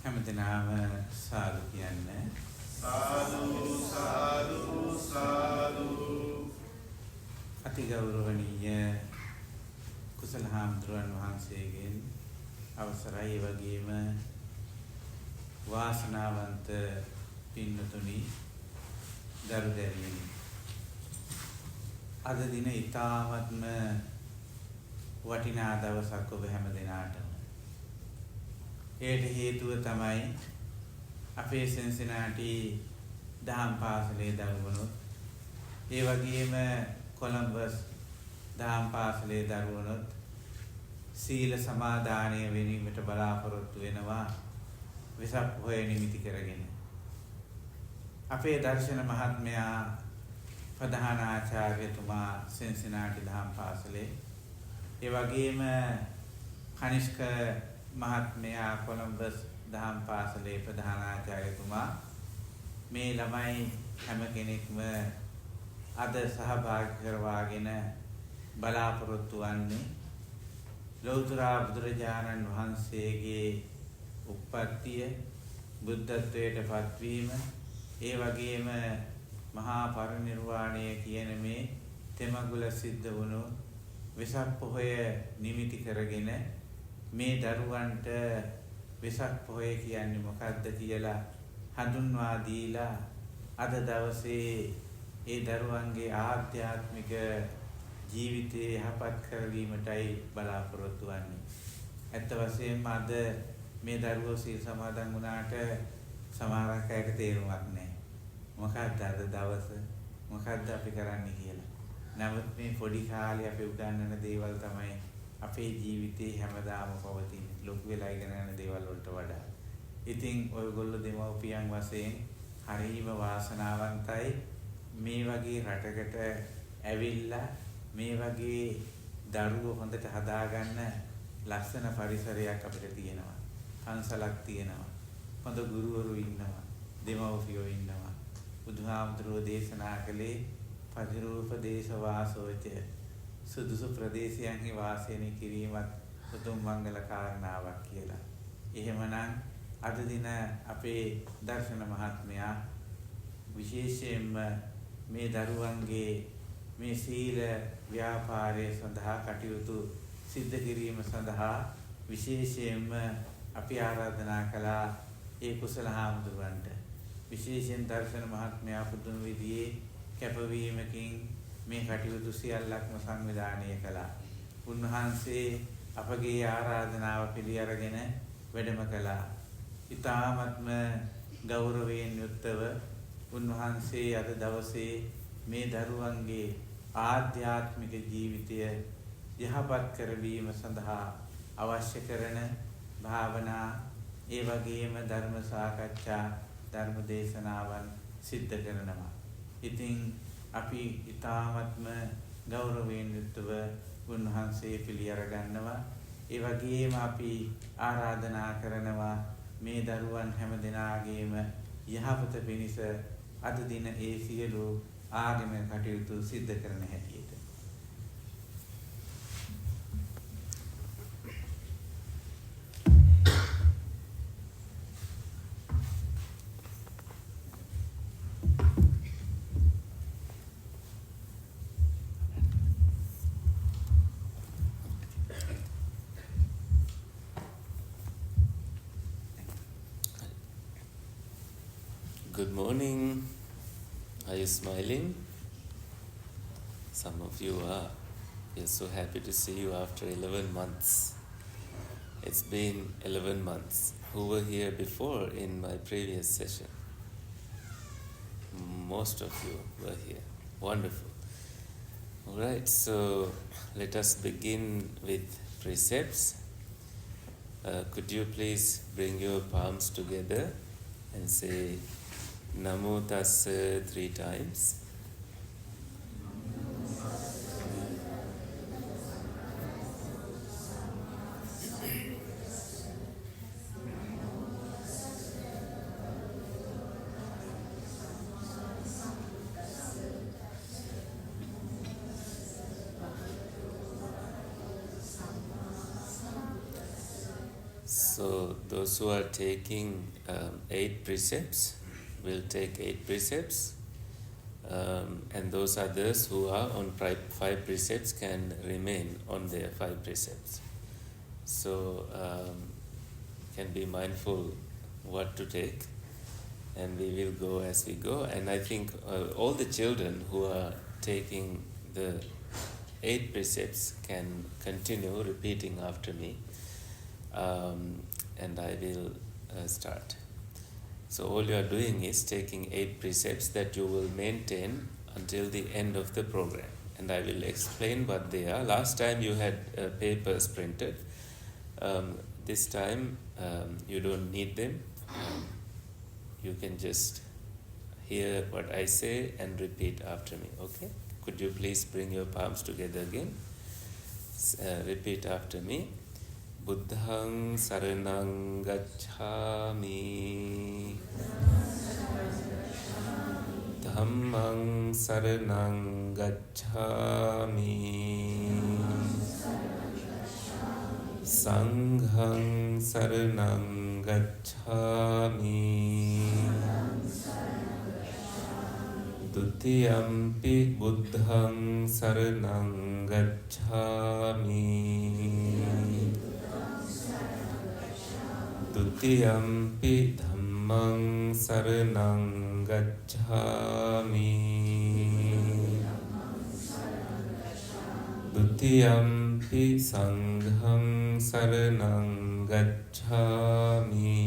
හැමදෙනාම සාදු කියන්නේ. සාදු සාදු සාදු. අතිගෞරවනීය කුසල හාමුදුරුවන් වහන්සේගෙන් අවසරයි, වගේම වාසනාවන්ත පින්නතුනි දරු දැරියනි. අද දින ඉතාමත්ම වටිනා දවසක් ඔබ හැම දෙනාටම. ඒට හේතුව තමයි අපේ සෙන්සිනාටි දහම් පාසලේ දරුවනුත්, ඒ වගේම කොළඹස් දහම් පාසලේ දරුවනුත් සීල සමාදානය වෙනීමට බලාපොරොත්තු වෙනවා වෙසක් පොහොය නිමිති කරගෙන. අපේ දර්ශන මහත්මයා ප්‍රධාන ආචාර්යතුමා සෙන්සිනාටි දහම් පාසලේ, ඒ වගේම කනිෂ්ක මහත්මයා කොළඹස් දහම් පාසලේ ප්‍රධාන ආචාර්යතුමා මේ ළමයි හැම කෙනෙක්ම අද සහභාගී කරවාගෙන බලාපොරොත්තු වන්නේ ලෞතර බුදුරජාණන් වහන්සේගේ උප්පත්තිය, බුද්ධත්වයට පත්වීම, ඒ වගේම මහා පරිනිර්වාණය කියන මේ තෙමඟුල සිද්ධ වුණු වෙසක් පොහොය නිමිති කරගෙන මේ දරුවන්ට වෙසක් පොහොය කියන්නේ මොකක්ද කියලා හඳුන්වා දීලා අද දවසේ ඒ දරුවන්ගේ ආධ්‍යාත්මික ජීවිතේ යහපත් කරවීමටයි බලාපොරොත්තු වෙන්නේ. ඇත්ත වශයෙන්ම අද මේ දරුවෝ සීල් සමාදන් වුණාට සමහරක් අයට තේරුමක් නැහැ. මොකක්ද අද දවස, මොකක්ද අපි කරන්නේ කියලා. නමුත් මේ පොඩි කාලේ අපි උගන්වන දේවල් තමයි අපේ ජීවිතේ හැමදාම පවතින ලොකු වෙලා ඉගෙන ගන්න දේවල් වලට වඩා. ඉතින් ඔයගොල්ලෝ දෙමව්පියන් වශයෙන් හරිම වාසනාවන්තයි මේ වගේ රටකට ඇවිල්ලා මේ වගේ දරුවෝ හොඳට හදාගන්න ලස්සන පරිසරයක් අපිට තියෙනවා. පන්සලක් තියෙනවා. හොඳ ගුරුවරු ඉන්නවා. දෙමව්පියෝ ඉන්නවා. බුදුහාමුදුරුවෝ දේශනා කළේ පරිරූපදේශ වාසෝච, සුදුසු ප්‍රදේශයන්හි වාසය කිරීමත් උතුම් මංගල කාරණාවක් කියලා. එහෙමනම් අද දින අපේ දර්ශන මහත්මයා විශේෂයෙන්ම මේ දරුවන්ගේ මේ සීල ව්‍යාපාරය සඳහා කටයුතු සිද්ධ කිරීම සඳහා විශේෂයෙන්ම අපි ආරාධනා කළා ඒ කුසල හාමුදුරුවන්ට. විශේෂයෙන් දර්ශන මහත්මයා පුදුම විදිහේ කැපවීමකින් මේ කටයුතු සියල්ලක්ම සංවිධානය කළා. උන්වහන්සේ අපගේ ආරාධනාව පිළි අරගෙන වැඩම කළා. ඉතාමත්ම ගෞරවයෙන් යුක්තව උන්වහන්සේ අද දවසේ මේ දරුවන්ගේ ආධ්‍යාත්මික ජීවිතය යහපත් කරවීම සඳහා අවශ්‍ය කරන භාවනා, ඒ වගේම ධර්ම සාකච්ඡා, ධර්ම දේශනාවන් සිද්ධ කරනවා. ඉතින් අපි ඉතාමත්ම ගෞරවයෙන් යුක්තව උන්වහන්සේ පිළි අරගන්නවා. ඒ වගේම අපි ආරාධනා කරනවා මේ දරුවන් හැම දෙනාගේම යහපත පිණිස අද දින ඒ සියලු ආගමික කටයුතු සිද්ධ කරන හැටියට. Good morning. Are you smiling? Some of you are. We are so happy to see you after 11 months. It's been 11 months. Who were here before in my previous session? Most of you were here. Wonderful. All right, so let us begin with precepts. Could you please bring your palms together and say Namo Tassa 3 times. So those who are taking 8 precepts will take 8 precepts, and those others who are on 5 precepts can remain on their 5 precepts. So can be mindful what to take, and we will go as we go. And I think all the children who are taking the 8 precepts can continue repeating after me, and I will start. So all you are doing is taking 8 precepts that you will maintain until the end of the program, and I will explain what they are. Last time you had papers printed. This time you don't need them. You can just hear what I say and repeat after me, okay? Could you please bring your palms together again? Repeat after me. Buddhang saranang gacchami. Dhammang saranang gacchami. Sanghang saranang gacchami. Dutiyampi buddhang saranang gacchami. Dutiyampi dhammang saranang gacchami. Dutiyampi sanghang saranang gacchami.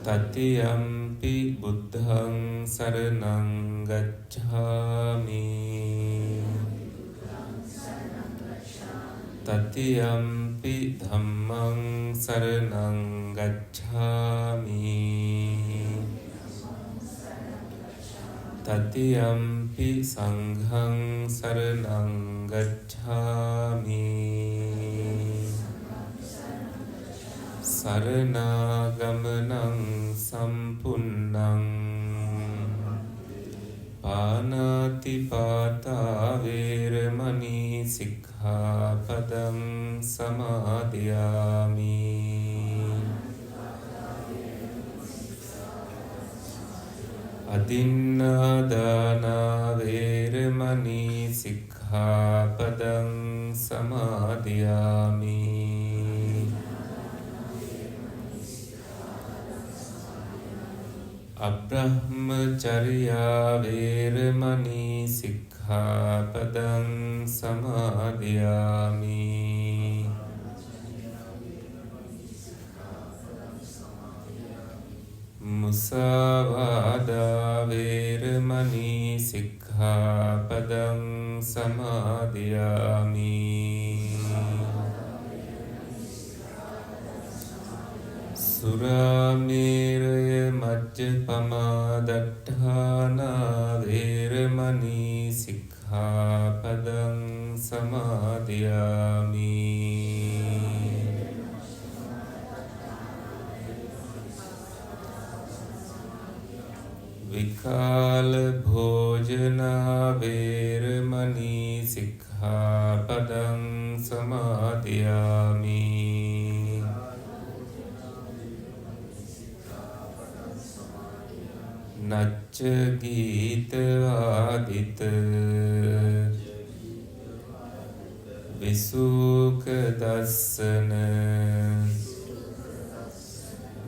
Tatiyampi buddhang saranang gacchami. Tatiyampi dhammang saranang gacchami. Tatiyampi sanghang saranang gacchami. Saranaгаmanang sampunnang. Panatipata veramani sikkhapadang samadhiyami. Adinnādāna veramani sikkhapadang samadhiyami. Abrahmacharya veramani sikkhapadang samadhiyami. Musavada veramani sikkhapadang samadhiyami. Surameraya majjapama datthana veramani sikkhapadang samadhiyami. Vikala bhojana veramani sikkhapadang samadhiyami. Nachca gīta ādita visukha dassana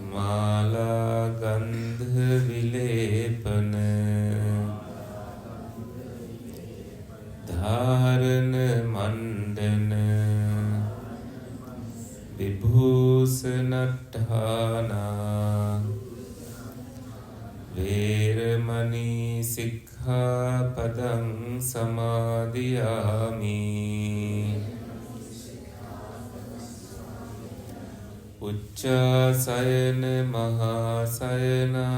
māla gandha vilepana dhārana mandana vibhūsanatthāna veramani sikkhapadang samadhiyami. Uccāsayana mahāsayana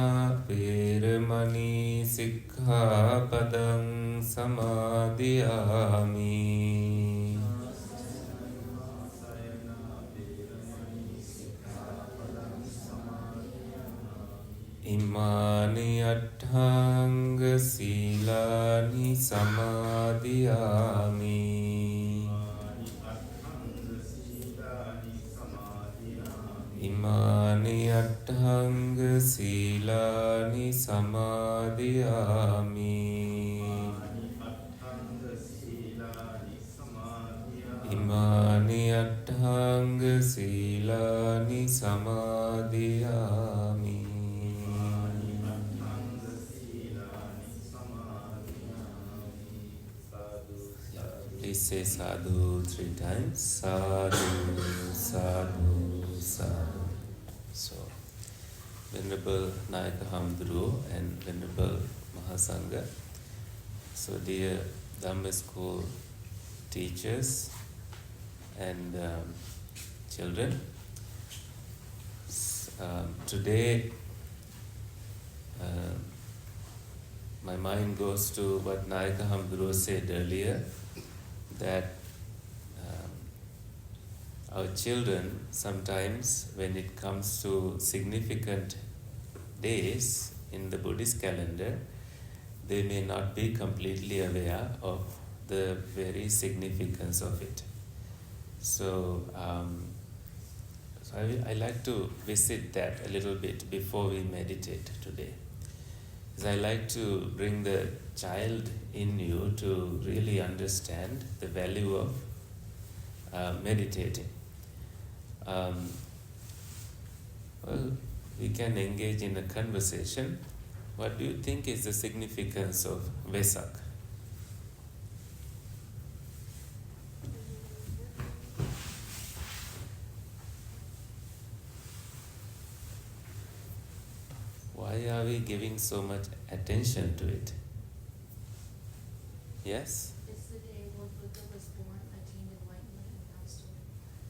veramani sikkhapadang samadhiyami. Imani atthanga silani samadhiyami. Imani Attanga Silani Samadhiyami. Imani Attanga Silani Samadhiyami. Please say sadhu 3 times. Sadhu, sadhu, sadhu. So, Venerable Nayaka Hamdru and Venerable Mahasangha. So, dear Dhamma School teachers and children, today my mind goes to what Nayaka Hamdru said earlier, that our children sometimes, when it comes to significant days in the Buddhist calendar, they may not be completely aware of the very significance of it. So, I like to visit that a little bit before we meditate today. Because I like to bring the child in you to really understand the value of meditating. Well, we can engage in a conversation. What do you think is the significance of Vesak? Why are we giving so much attention to it? Yes? It's the day when Buddha was born, attained enlightenment, and passed away.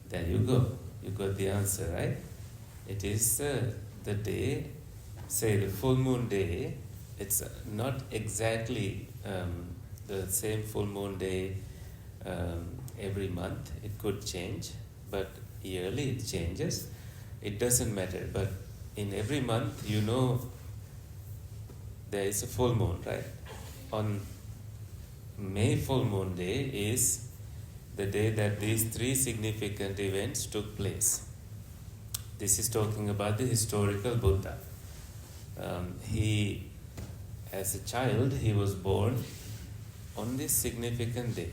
There you go. You got the answer, right? It is the day, say the full moon day. It's not exactly the same full moon day every month. It could change, but yearly it changes. It doesn't matter, but in every month, you know, there is a full moon, right? On May full moon day is the day that these 3 significant events took place. This is talking about the historical Buddha. He, as a child, he was born on this significant day.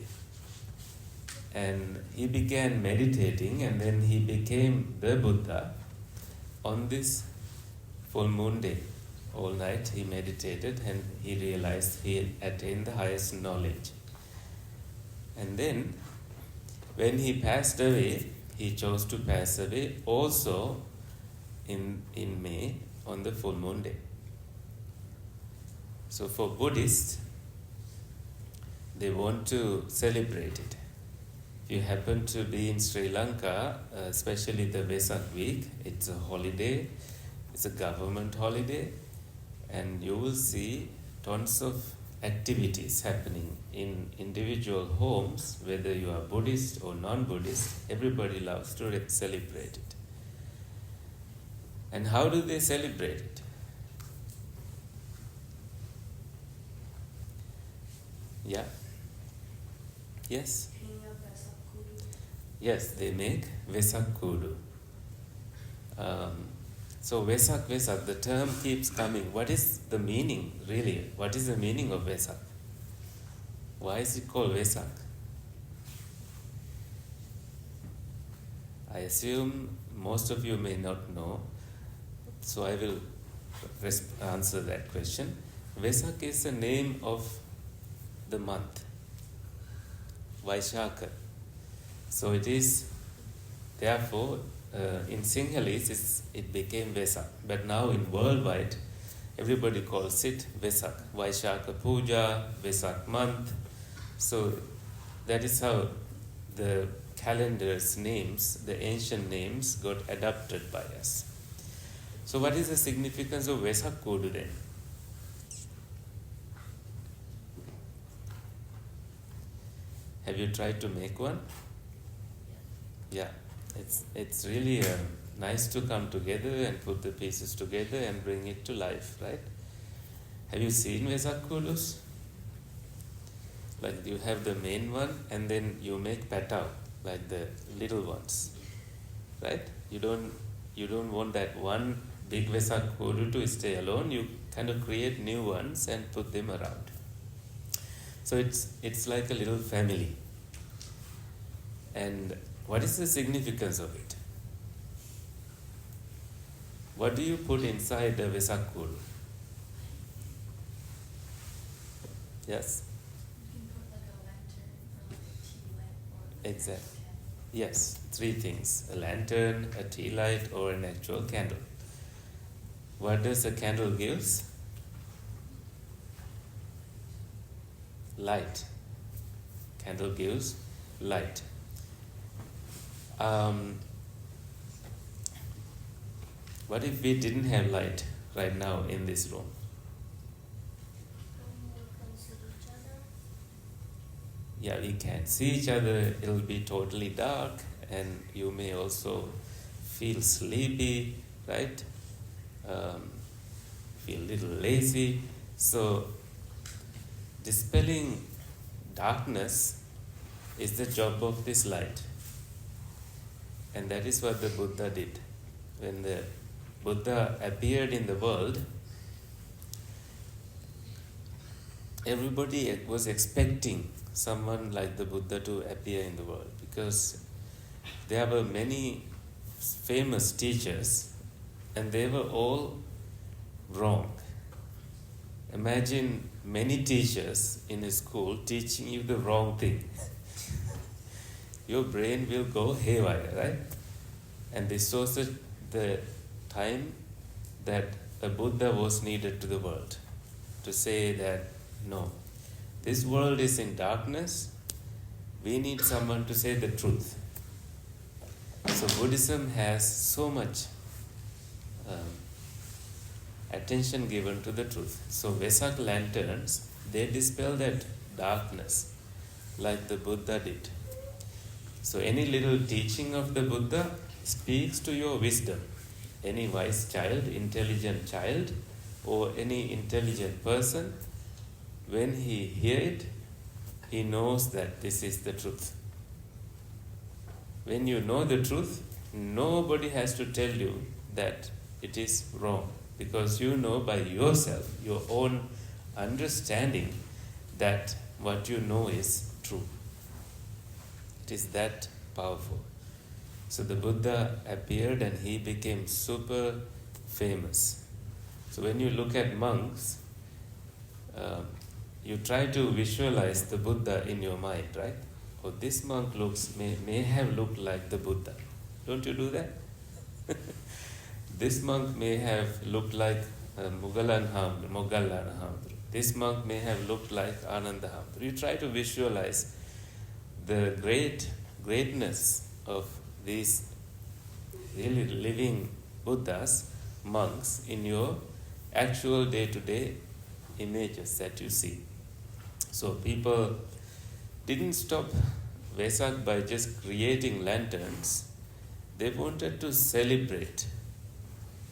And he began meditating, and then he became the Buddha on this full moon day. All night he meditated and he realized he attained the highest knowledge. And then when he passed away, he chose to pass away also in May on the full moon day. So for Buddhists, they want to celebrate it. If you happen to be in Sri Lanka, especially the Vesak week, it's a holiday, it's a government holiday, and you will see tons of activities happening in individual homes, whether you are Buddhist or non-Buddhist. Everybody loves to celebrate it. And how do they celebrate it? Yeah? Yes? Yes, they make Vesak Kudu. So Vesak, the term keeps coming. What is the meaning, really? What is the meaning of Vesak? Why is it called Vesak? I assume most of you may not know, so I will answer that question. Vesak is the name of the month, Vaishaka. So it is, therefore, in Sinhalese it became Vesak. But now in worldwide, everybody calls it Vesak. Vaishaka Puja, Vesak month. So that is how the calendar's names, the ancient names, got adopted by us. So what is the significance of Vesak Kudu then? Have you tried to make one? Yeah, it's really nice to come together and put the pieces together and bring it to life, right? Have you seen Vesak Kudus? Like you have the main one and then you make patau, like the little ones, right? You don't you don't want that one big Vesak Guru to stay alone. You kind of create new ones and put them around. So it's like a little family. And what is the significance of it? What do you put inside the Vesak Guru? Yes? You can put like a lantern or like a tea lamp or Exactly. Yes, 3 things. A lantern, a tea light, or an actual candle. What does a candle give? Light. Candle gives light. What if we didn't have light right now in this room? Yeah, we can't see each other. It'll be totally dark, and you may also feel sleepy, right? Feel a little lazy. So, dispelling darkness is the job of this light. And that is what the Buddha did. When the Buddha appeared in the world, everybody was expecting someone like the Buddha to appear in the world, because there were many famous teachers and they were all wrong. Imagine many teachers in a school teaching you the wrong thing. Your brain will go haywire, right? And this was the time that a Buddha was needed to the world, to say that no, this world is in darkness, we need someone to say the truth. So Buddhism has so much attention given to the truth. So Vesak lanterns, they dispel that darkness like the Buddha did. So any little teaching of the Buddha speaks to your wisdom. Any wise child, intelligent child, or any intelligent person, when he hears it, he knows that this is the truth. When you know the truth, nobody has to tell you that it is wrong, because you know by yourself, your own understanding, that what you know is true. It is that powerful. So the Buddha appeared and he became super famous. So when you look at monks, you try to visualize the Buddha in your mind, right? Oh, this monk may have looked like the Buddha. Don't you do that? This monk may have looked like Moggallana Hamdru. This monk may have looked like Ananda Hamdru. You try to visualize the greatness of these really living Buddhas, monks, in your actual day-to-day images that you see. So people didn't stop Vesak by just creating lanterns. They wanted to celebrate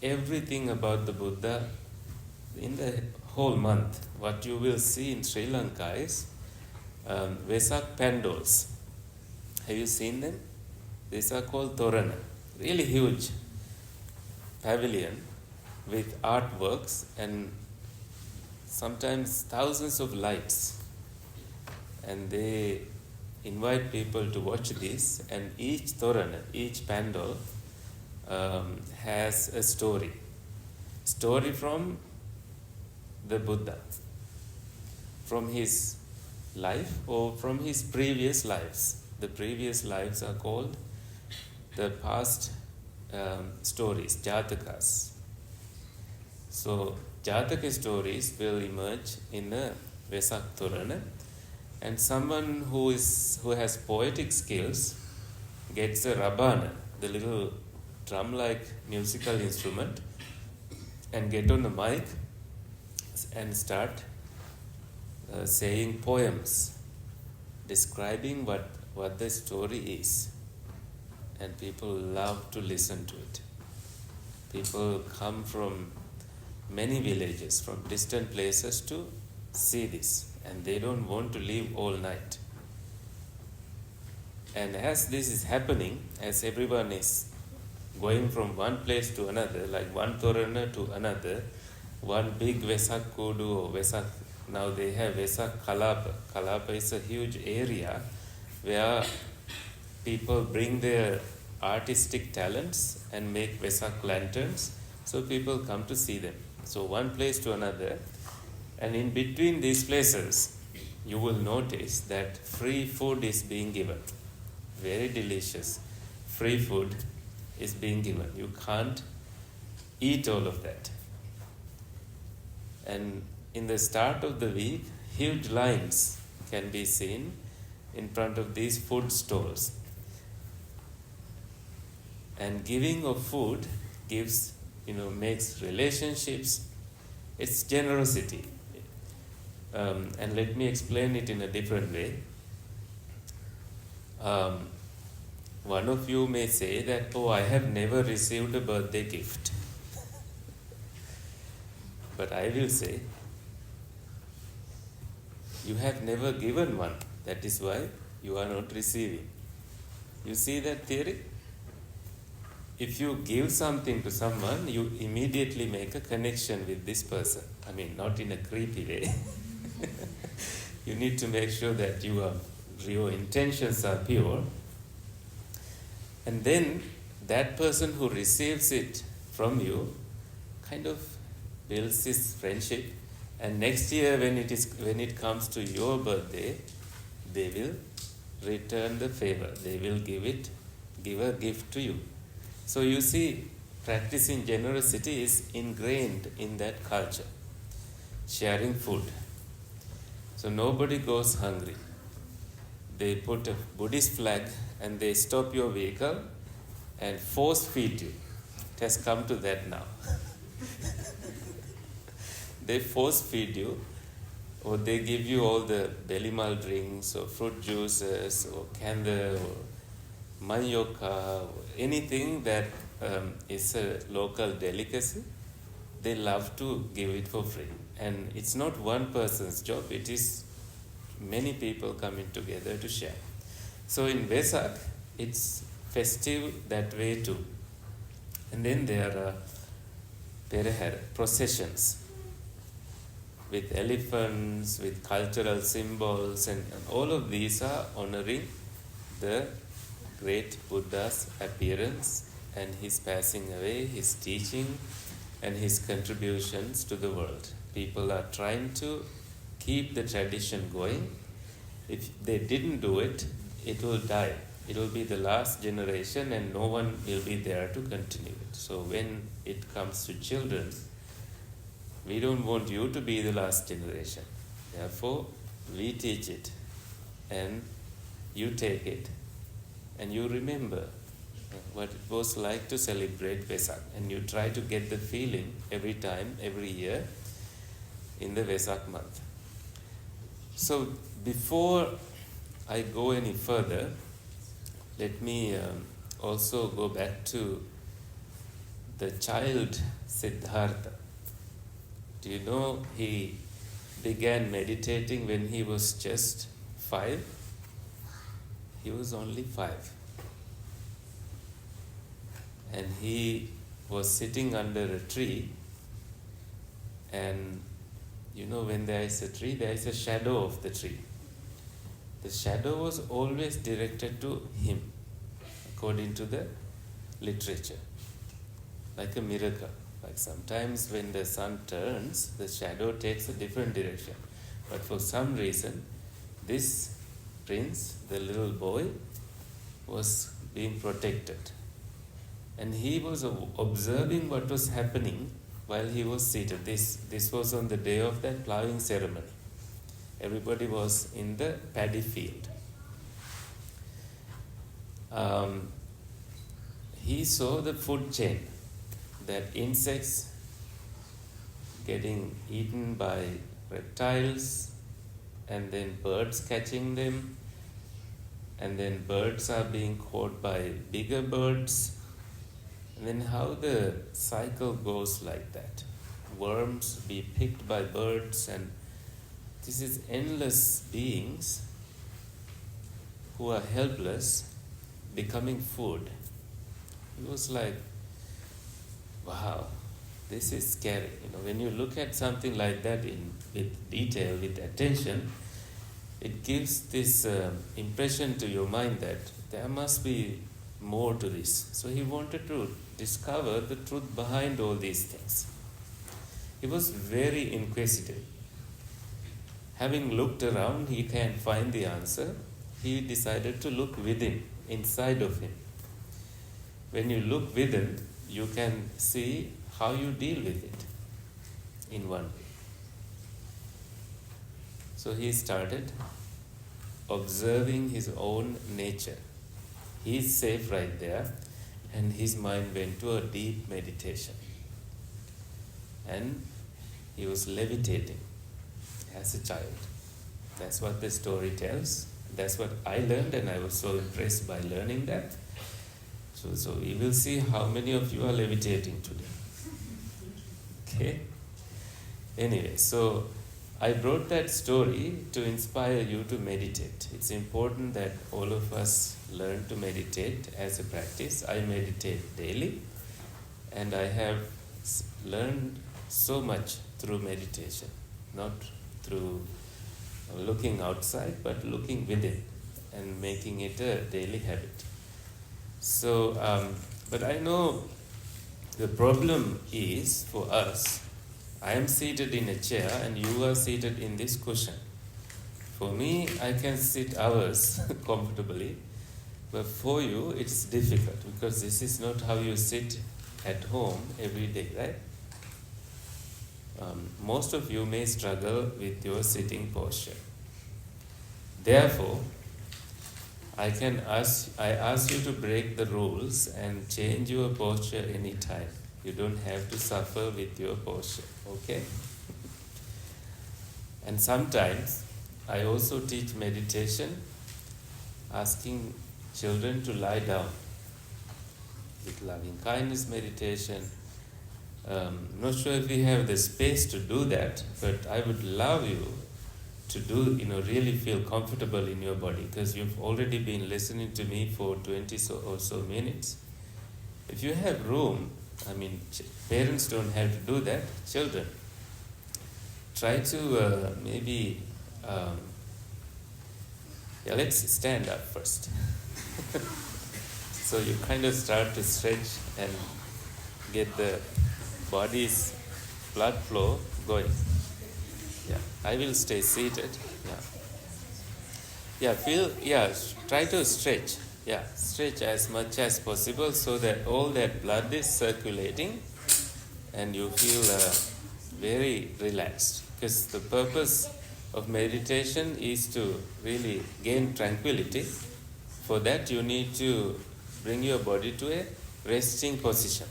everything about the Buddha in the whole month. What you will see in Sri Lanka is Vesak pandals. Have you seen them? These are called Torana. Really huge pavilion with artworks and sometimes thousands of lights. And they invite people to watch this, and each Torana, each pandal has a story from the Buddha, from his life or from his previous lives. The previous lives are called the past stories, jatakas. So jataka stories will emerge in a Vesak Torana, and someone who has poetic skills gets a rabana, the little drum-like musical instrument, and get on the mic and start saying poems describing what the story is. And people love to listen to it. People come from many villages, from distant places to see this, and they don't want to leave all night. And as this is happening, as everyone is going from one place to another, like one Torana to another, one big Vesak Kodu or Vesak, now they have Vesak Kalapa. Kalapa is a huge area where people bring their artistic talents and make Vesak lanterns, so people come to see them. So one place to another, and in between these places, you will notice that free food is being given. Very delicious. Free food is being given. You can't eat all of that. And in the start of the week, huge lines can be seen in front of these food stalls. And giving of food gives, makes relationships. It's generosity. And let me explain it in a different way. One of you may say that, I have never received a birthday gift. But I will say, you have never given one. That is why you are not receiving. You see that theory? If you give something to someone, you immediately make a connection with this person. I mean, not in a creepy way. You need to make sure that your intentions are pure. And then that person who receives it from you kind of builds this friendship. And next year when it comes to your birthday, they will return the favor. They will give a gift to you. So you see, practicing generosity is ingrained in that culture. Sharing food. So nobody goes hungry. They put a Buddhist flag and they stop your vehicle and force feed you. It has come to that now. They force feed you, or they give you all the belimal drinks or fruit juices or kanda or manioka, or anything that is a local delicacy. They love to give it for free. And it's not one person's job, it is many people coming together to share. So in Vesak, it's festive that way too. And then there are Perehara, processions with elephants, with cultural symbols, and all of these are honoring the great Buddha's appearance and his passing away, his teaching, and his contributions to the world. People are trying to keep the tradition going. If they didn't do it, it will die. It will be the last generation and no one will be there to continue it. So when it comes to children, we don't want you to be the last generation. Therefore, we teach it and you take it and you remember what it was like to celebrate Vesak, and you try to get the feeling every time, every year in the Vesak month. So before I go any further, let me also go back to the child Siddhartha. Do you know he began meditating when he was just 5? He was only 5. And he was sitting under a tree, and when there is a tree, there is a shadow of the tree. The shadow was always directed to him, according to the literature, like a miracle. Like sometimes when the sun turns, the shadow takes a different direction. But for some reason, this prince, the little boy, was being protected. And he was observing what was happening while he was seated. This was on the day of that plowing ceremony. Everybody was in the paddy field. He saw the food chain, that insects getting eaten by reptiles, and then birds catching them, and then birds are being caught by bigger birds. And then how the cycle goes like that. Worms be picked by birds, and this is endless beings who are helpless becoming food. It was like wow, this is scary. When you look at something like that with detail, with attention, it gives this impression to your mind that there must be more to this. So he wanted to discover the truth behind all these things. He was very inquisitive. Having looked around, he can't find the answer. He decided to look within, inside of him. When you look within, you can see how you deal with it in one way. So he started observing his own nature. He is safe right there, and his mind went to a deep meditation. And he was levitating as a child. That's what the story tells. That's what I learned, and I was so impressed by learning that. So we will see how many of you are levitating today. Okay? Anyway, so I brought that story to inspire you to meditate. It's important that all of us learn to meditate as a practice. I meditate daily, and I have learned so much through meditation, not through looking outside, but looking within and making it a daily habit. So, but I know the problem is for us, I am seated in a chair and you are seated in this cushion. For me, I can sit hours comfortably, but for you it's difficult because this is not how you sit at home every day, right? Most of you may struggle with your sitting posture. Therefore, I ask you to break the rules and change your posture anytime. You don't have to suffer with your posture, okay? And sometimes I also teach meditation, asking children to lie down with loving kindness meditation. Not sure if we have the space to do that, but I would love you to do, really feel comfortable in your body, because you've already been listening to me for 20 or so minutes. If you have room, parents don't have to do that, children. Try to let's stand up first. So you kind of start to stretch and get the body's blood flow going. Yeah, I will stay seated. Try to stretch. Yeah, stretch as much as possible so that all that blood is circulating and you feel very relaxed. Because the purpose of meditation is to really gain tranquility. For that, you need to bring your body to a resting position.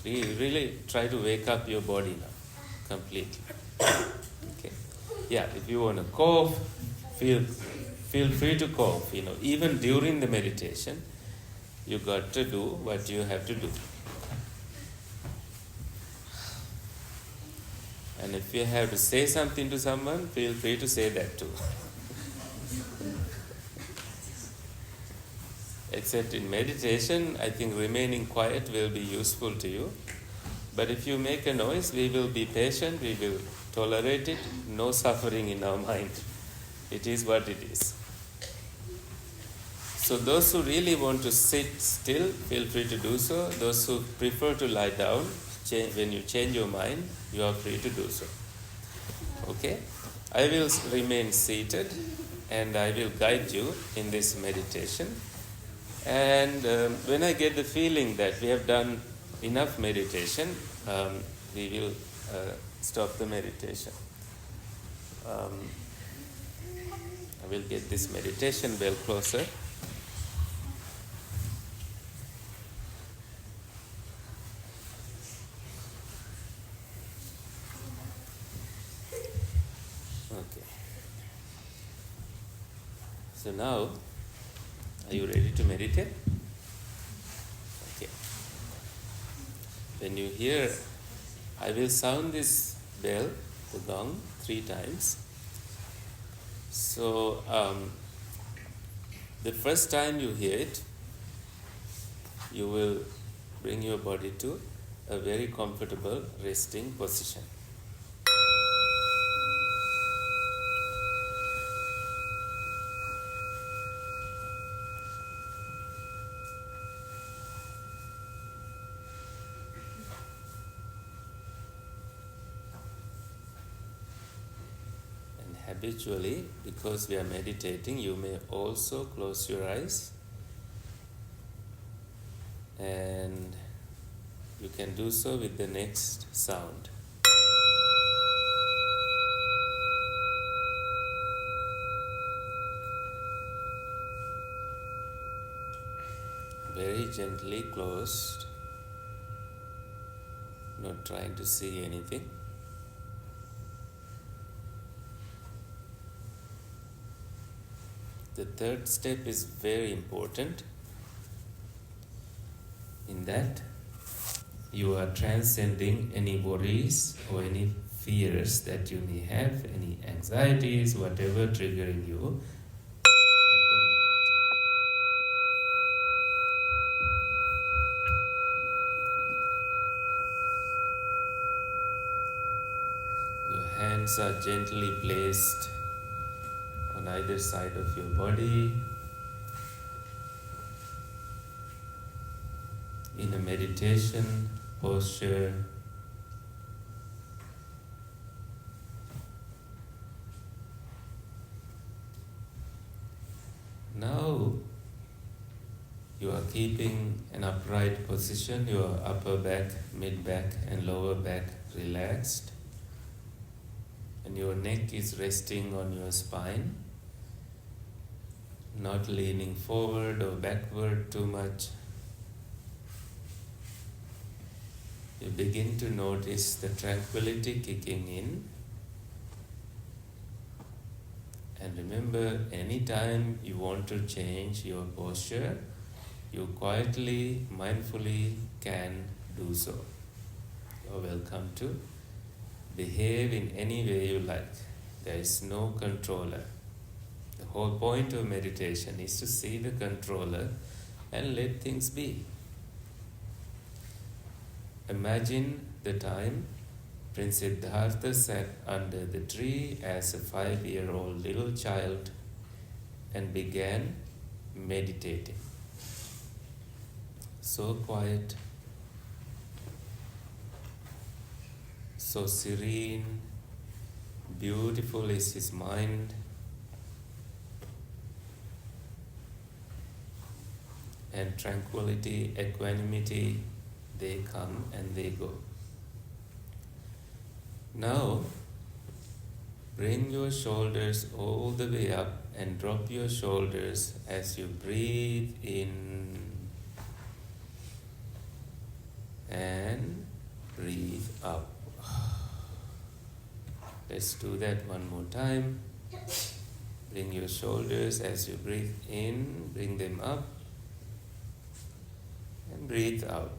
Really try to wake up your body now, completely. Okay. Yeah, if you want to cough, feel free to cough. Even during the meditation, you got to do what you have to do. And if you have to say something to someone, feel free to say that too. Except in meditation, I think remaining quiet will be useful to you. But if you make a noise, we will be patient, we will tolerate it, no suffering in our mind. It is what it is. So those who really want to sit still, feel free to do so. Those who prefer to lie down, when you change your mind, you are free to do so. Okay? I will remain seated and I will guide you in this meditation. And when I get the feeling that we have done enough meditation, we will stop the meditation. I will get this meditation bell closer. Okay. So now, are you ready to meditate? Okay. When you hear, I will sound this bell, the gong, 3 times. So, the first time you hear it, you will bring your body to a very comfortable resting position. And habitually, because we are meditating, you may also close your eyes, and you can do so with the next sound. Very gently closed, not trying to see anything. The third step is very important, in that you are transcending any worries or any fears that you may have, any anxieties, whatever triggering you at the moment. Your hands are gently placed on either side of your body in a meditation posture. Now you are keeping an upright position, your upper back, mid back and lower back relaxed, and your neck is resting on your spine, not leaning forward or backward too much. You begin to notice the tranquility kicking in. And remember, anytime you want to change your posture, you quietly, mindfully can do so. You're welcome to behave in any way you like. There is no controller. The whole point of meditation is to see the controller and let things be. Imagine the time Prince Siddhartha sat under the tree as a 5-year-old little child and began meditating. So quiet, so serene, beautiful is his mind, and tranquility, equanimity, they come and they go. Now, bring your shoulders all the way up and drop your shoulders as you breathe in and breathe out. Let's do that one more time. Bring your shoulders as you breathe in, bring them up and breathe out.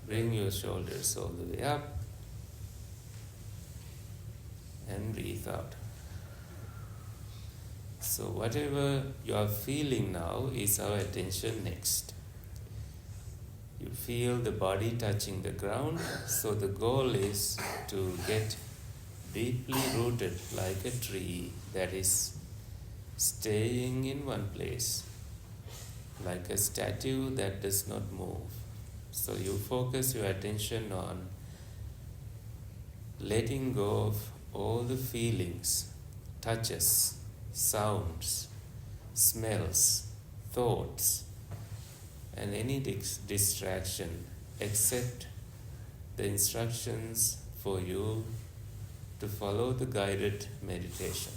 Bring your shoulders all the way up and breathe out. So whatever you are feeling now is our attention next. You feel the body touching the ground, so the goal is to get deeply rooted like a tree that is staying in one place, like a statue that does not move. So you focus your attention on letting go of all the feelings, touches, sounds, smells, thoughts, and any distraction except the instructions for you to follow the guided meditation.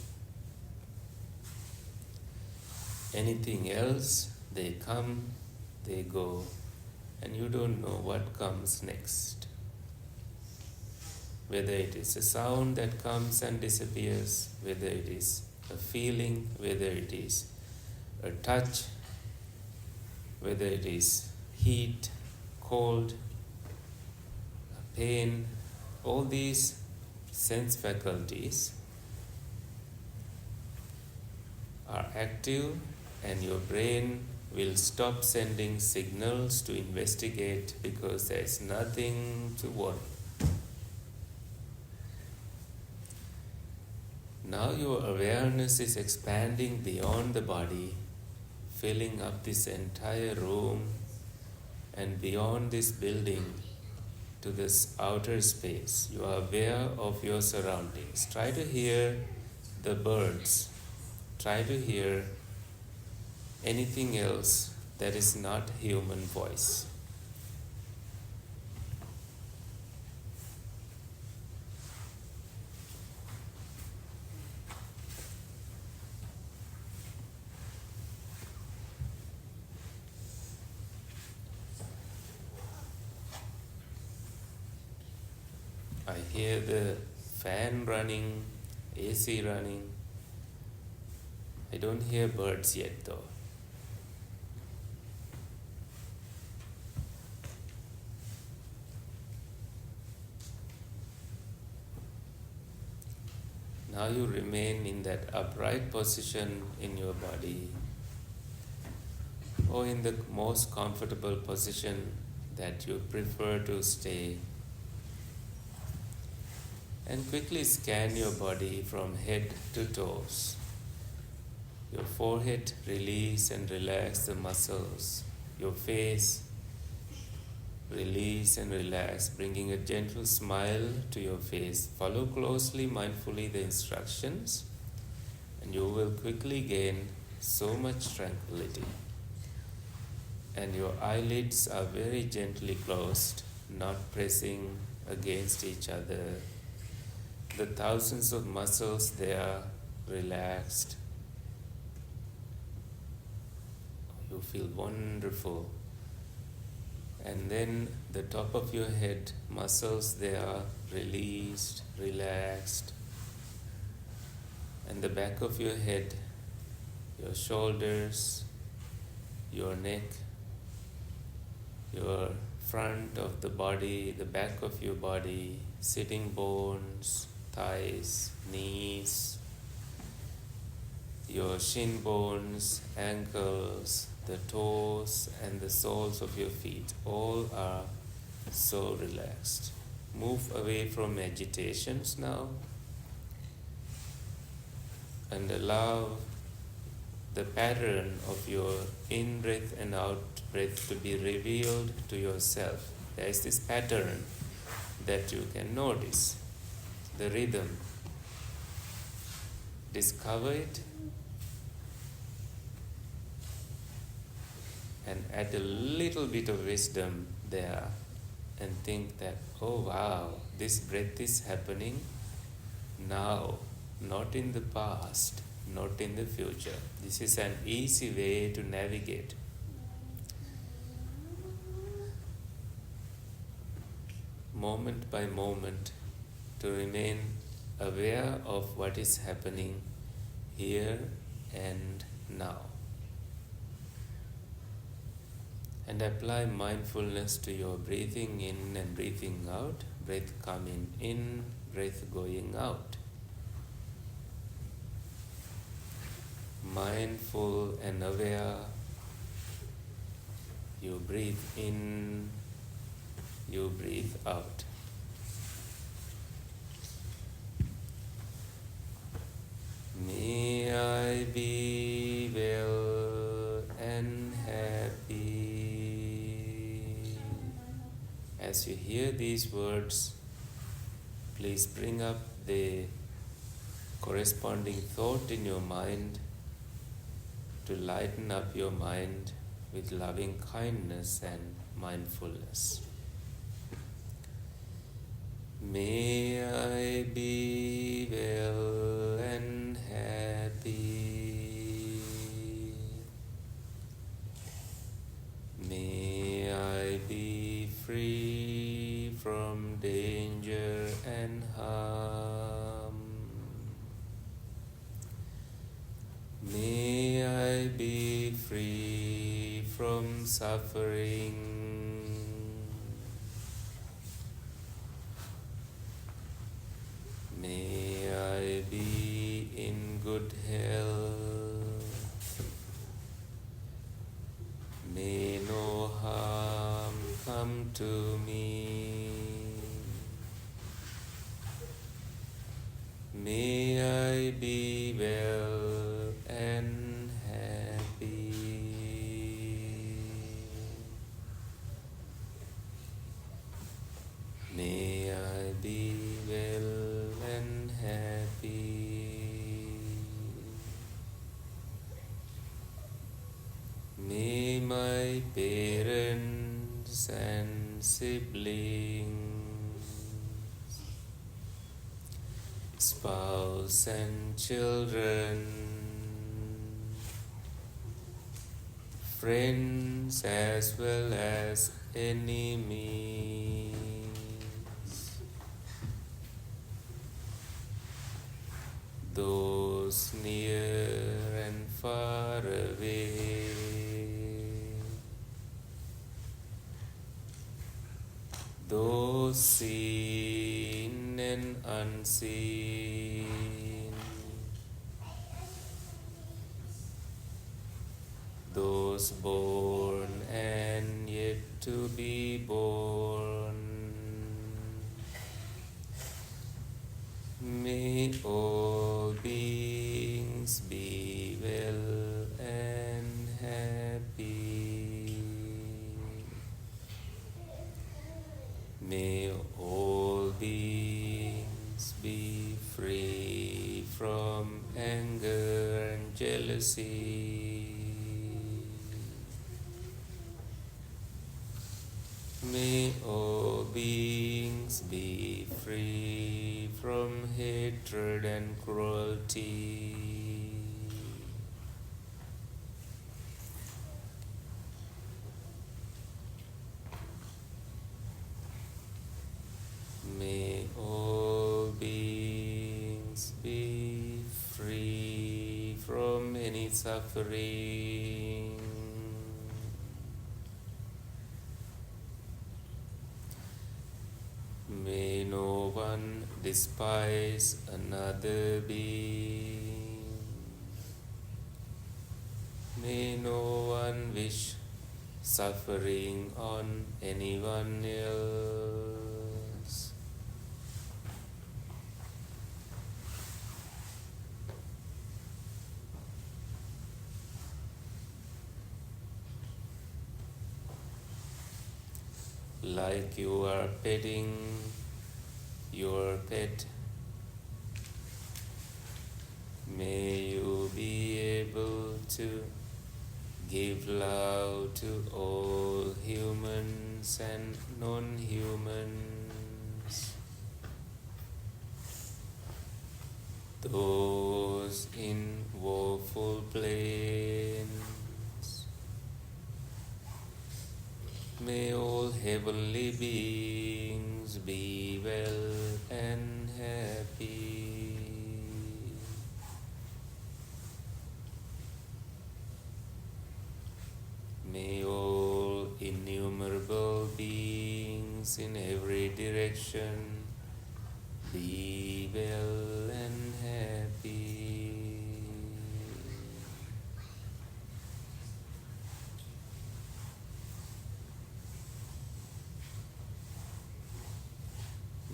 Anything else, they come, they go, and you don't know what comes next. Whether it is a sound that comes and disappears, whether it is a feeling, whether it is a touch, whether it is heat, cold, pain, all these sense faculties are active and your brain will stop sending signals to investigate because there is nothing to worry. Now your awareness is expanding beyond the body, filling up this entire room and beyond this building to this outer space. You are aware of your surroundings. Try to hear the birds. Try to hear anything else that is not human voice. I hear the fan running, AC running. I don't hear birds yet though. Now you remain in that upright position in your body, or in the most comfortable position that you prefer to stay. And quickly scan your body from head to toes. Your forehead, release and relax the muscles. Your face, release and relax, bringing a gentle smile to your face. Follow closely, mindfully the instructions, and you will quickly gain so much tranquility. And your eyelids are very gently closed, not pressing against each other. The thousands of muscles, they are relaxed. You feel wonderful. And then the top of your head muscles, they are released, relaxed. And the back of your head, your shoulders, your neck, your front of the body, the back of your body, sitting bones, thighs, knees, your shin bones, ankles, the toes and the soles of your feet, all are so relaxed. Move away from agitations now and allow the pattern of your in-breath and out-breath to be revealed to yourself. There is this pattern that you can notice, the rhythm. Discover it and add a little bit of wisdom there and think that, oh wow, this breath is happening now, not in the past, not in the future. This is an easy way to navigate. Moment by moment, to remain aware of what is happening here and now. And apply mindfulness to your breathing in and breathing out, breath coming in, breath going out. Mindful and aware, you breathe in, you breathe out. May I be well and happy. As you hear these words, please bring up the corresponding thought in your mind to lighten up your mind with loving kindness and mindfulness. May I be well and happy. May I be free from danger and harm. May I be free from suffering. May I be in good health. May I be well and happy. May I be well and happy. May my parents and siblings, spouse and children, friends as well as enemies, those near and far away, those seen and unseen, those born and yet to be born, may all beings be well and happy. May all beings be free from anger and jealousy. May all beings be free from hatred and cruelty. May all beings be free from any suffering. May no one despise another being. May no one wish suffering on anyone else. Like you are petting your pet, may you be able to give love to all humans and non-humans, those in woeful plains. May all heavenly beings be well and happy. May all innumerable beings in every direction be well and happy.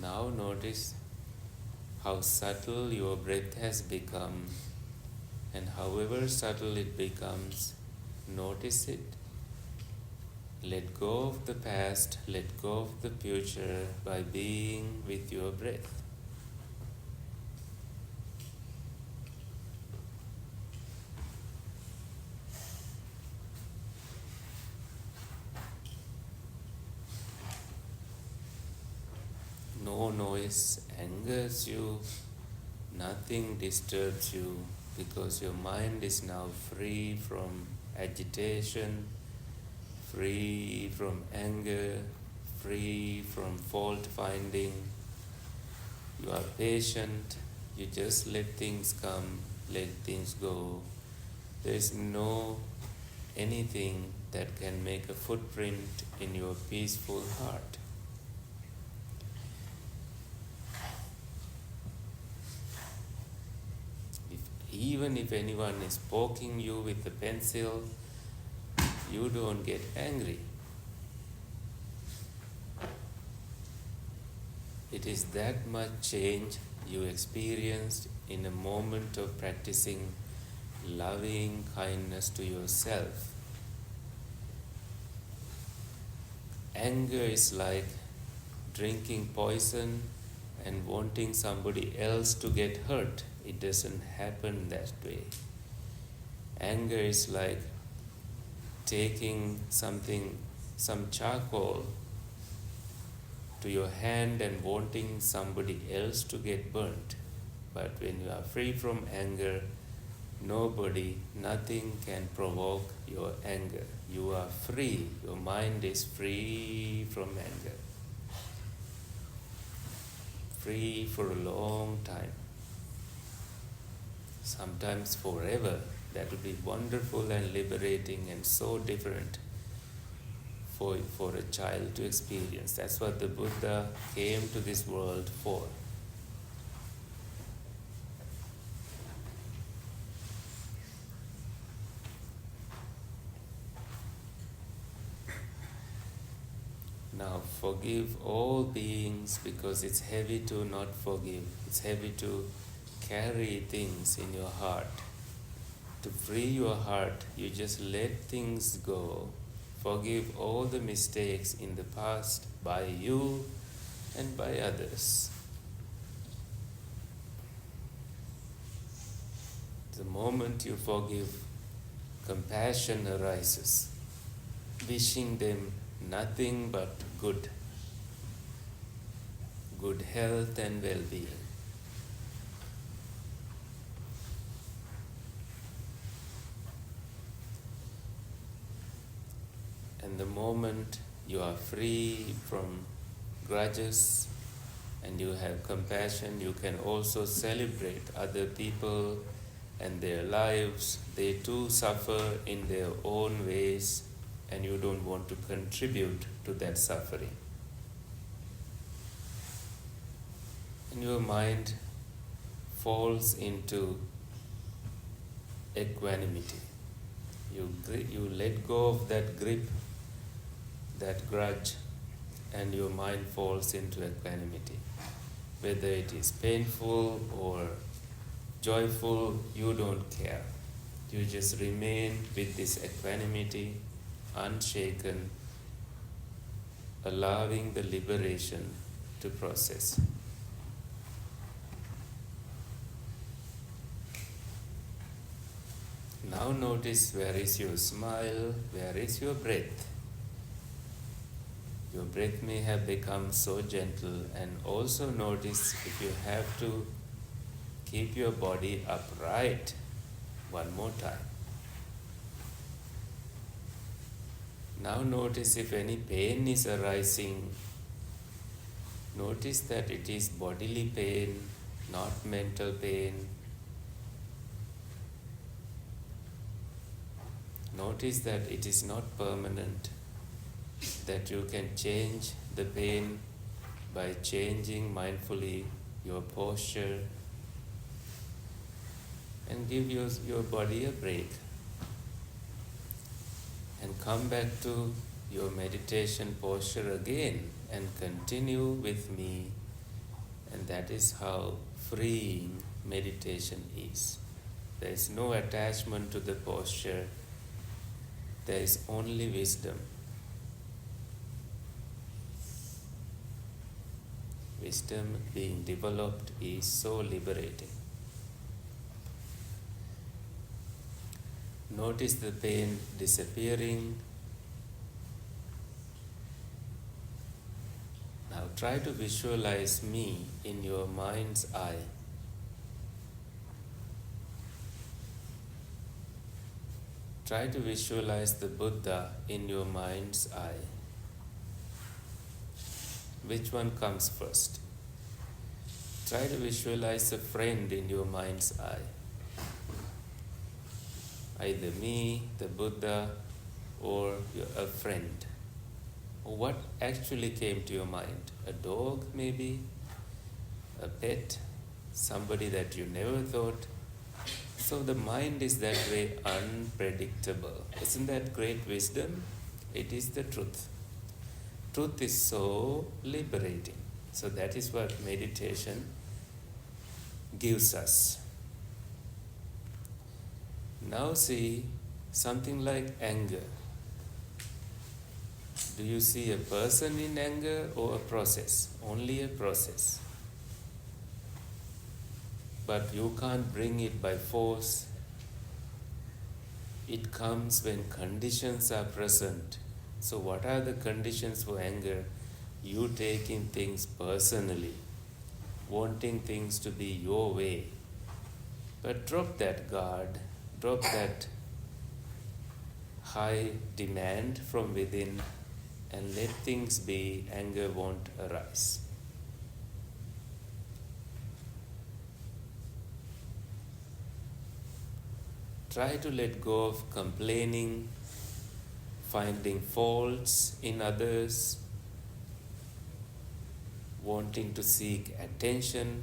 Now notice how subtle your breath has become, and however subtle it becomes, notice it. Let go of the past, let go of the future by being with your breath. No noise angers you, nothing disturbs you, because your mind is now free from agitation, free from anger, free from fault finding. You are patient, you just let things come, let things go. There is no anything that can make a footprint in your peaceful heart. Even if anyone is poking you with a pencil, you don't get angry. It it is that much change you experienced in a moment of practicing loving kindness to yourself. Anger is like drinking poison and wanting somebody else to get hurt. It doesn't happen that way. Anger is like taking some charcoal to your hand and wanting somebody else to get burnt. But when you are free from anger, nothing can provoke your anger. You are free. Your mind is free from anger. Free for a long time. Sometimes forever. That will be wonderful and liberating and so different for a child to experience. That's what the Buddha came to this world for. Now forgive all beings, because it's heavy to not forgive. It's heavy to carry things in your heart. To free your heart, you just let things go. Forgive all the mistakes in the past by you and by others. The moment you forgive, compassion arises, wishing them nothing but good health and well-being. And the moment you are free from grudges and you have compassion, you can also celebrate other people and their lives. They too suffer in their own ways, and you don't want to contribute to that suffering. And your mind falls into equanimity. You let go of that grip, that grudge, and your mind falls into equanimity. Whether it is painful or joyful, you don't care. You just remain with this equanimity, unshaken, allowing the liberation to process. Now notice, where is your smile, where is your breath? Your breath may have become so gentle, and also notice if you have to keep your body upright. One more time. Now notice if any pain is arising. Notice that it is bodily pain, not mental pain. Notice that it is not permanent, that you can change the pain by changing mindfully your posture, and give your body a break. And come back to your meditation posture again and continue with me. And that is how freeing meditation is. There is no attachment to the posture. There is only wisdom. Wisdom being developed is so liberating. Notice the pain disappearing. Now try to visualize me in your mind's eye. Try to visualize the Buddha in your mind's eye. Which one comes first? Try to visualize a friend in your mind's eye. Either me, the Buddha, or a friend. What actually came to your mind? A dog, maybe? A pet? Somebody that you never thought? So the mind is that way unpredictable. Isn't that great wisdom? It is the truth. Truth is so liberating. So that is what meditation gives us. Now see something like anger. Do you see a person in anger or a process? Only a process. But you can't bring it by force. It comes when conditions are present. So what are the conditions for anger? You taking things personally, wanting things to be your way. But drop that guard, drop that high demand from within, and let things be. Anger won't arise. Try to let go of complaining, finding faults in others, wanting to seek attention,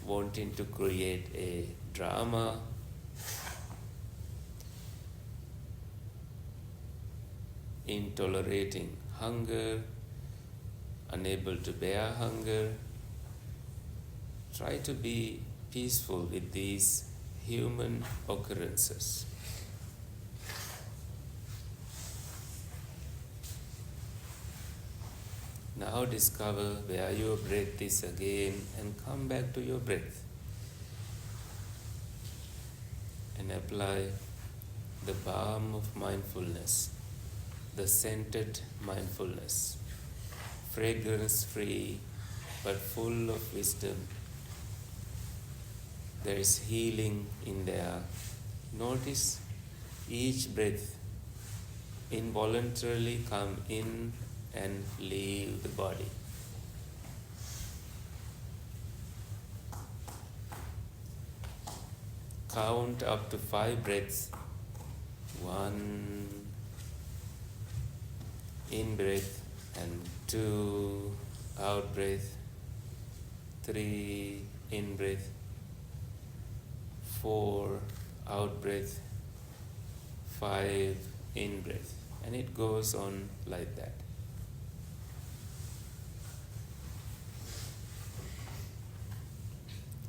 wanting to create a drama. Intolerating hunger, unable to bear hunger. Try to be peaceful with these human occurrences. Now discover where your breath is again and come back to your breath. And apply the balm of mindfulness, the scented mindfulness, fragrance-free but full of wisdom. There is healing in there. Notice each breath involuntarily come in and leave the body. Count up to 5 breaths. 1 in breath and 2 out breath. 3 in breath. 4 out breath. 5 in breath. And it goes on like that.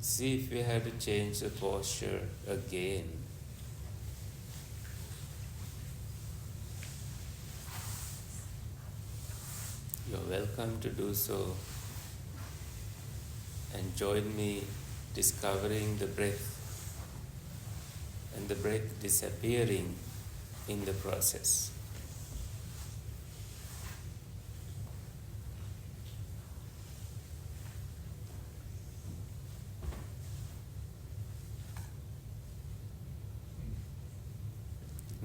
See if we have to change the posture again. You're welcome to do so. And join me discovering the breath and the breath disappearing in the process.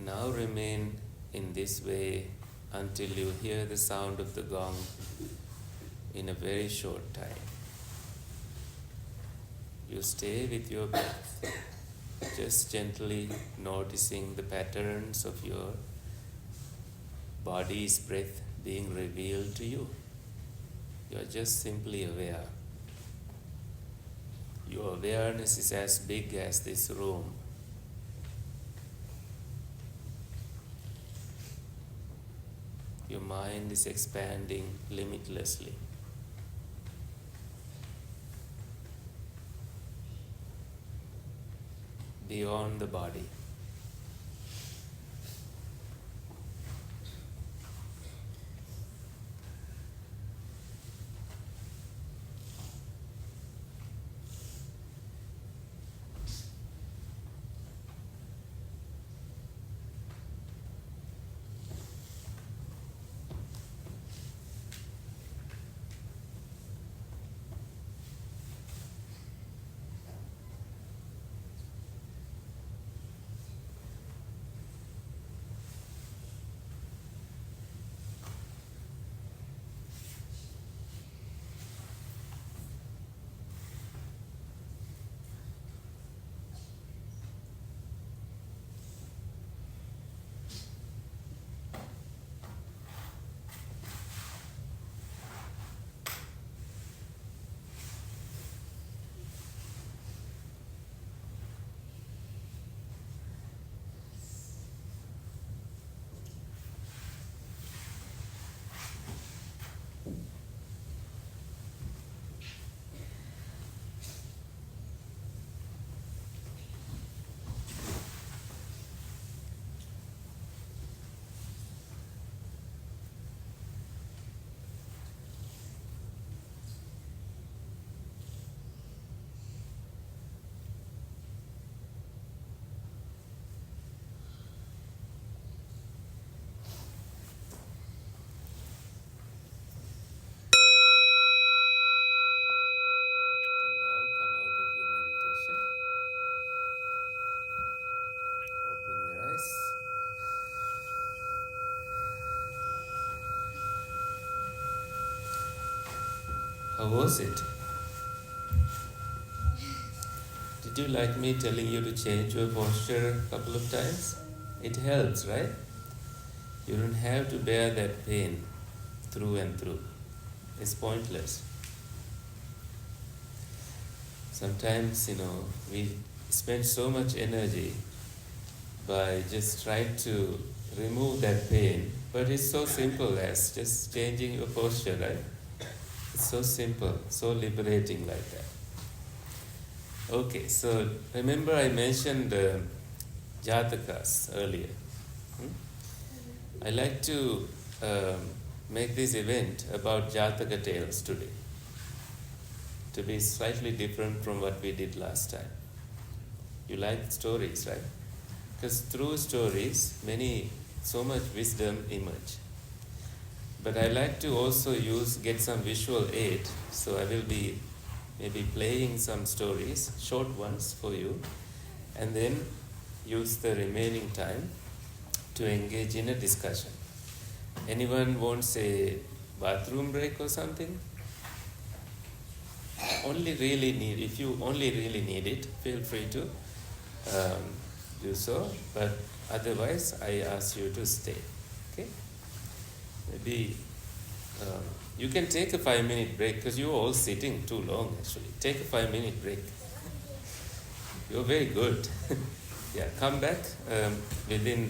Now remain in this way until you hear the sound of the gong in a very short time. You stay with your breath, just gently noticing the patterns of your body's breath being revealed to you. You are just simply aware. Your awareness is as big as this room. Your mind is expanding limitlessly. Beyond the body. How was it? Did you like me telling you to change your posture a couple of times? It helps, right? You don't have to bear that pain through and through. It's pointless. Sometimes, we spend so much energy by just trying to remove that pain, but it's so simple as just changing your posture, right? It's so simple, so liberating like that. Okay, so remember I mentioned Jatakas earlier. I like to make this event about Jataka tales today, to be slightly different from what we did last time. You like stories, right? Because through stories, so much wisdom emerge. But I like to also get some visual aid, so I will be maybe playing some stories, short ones for you, and then use the remaining time to engage in a discussion. Anyone wants a bathroom break or something? If you only really need it, feel free to do so, but otherwise I ask you to stay. Okay? Maybe you can take a 5-minute break because you're all sitting too long actually. Take a 5-minute break. You're very good. Yeah, come back within,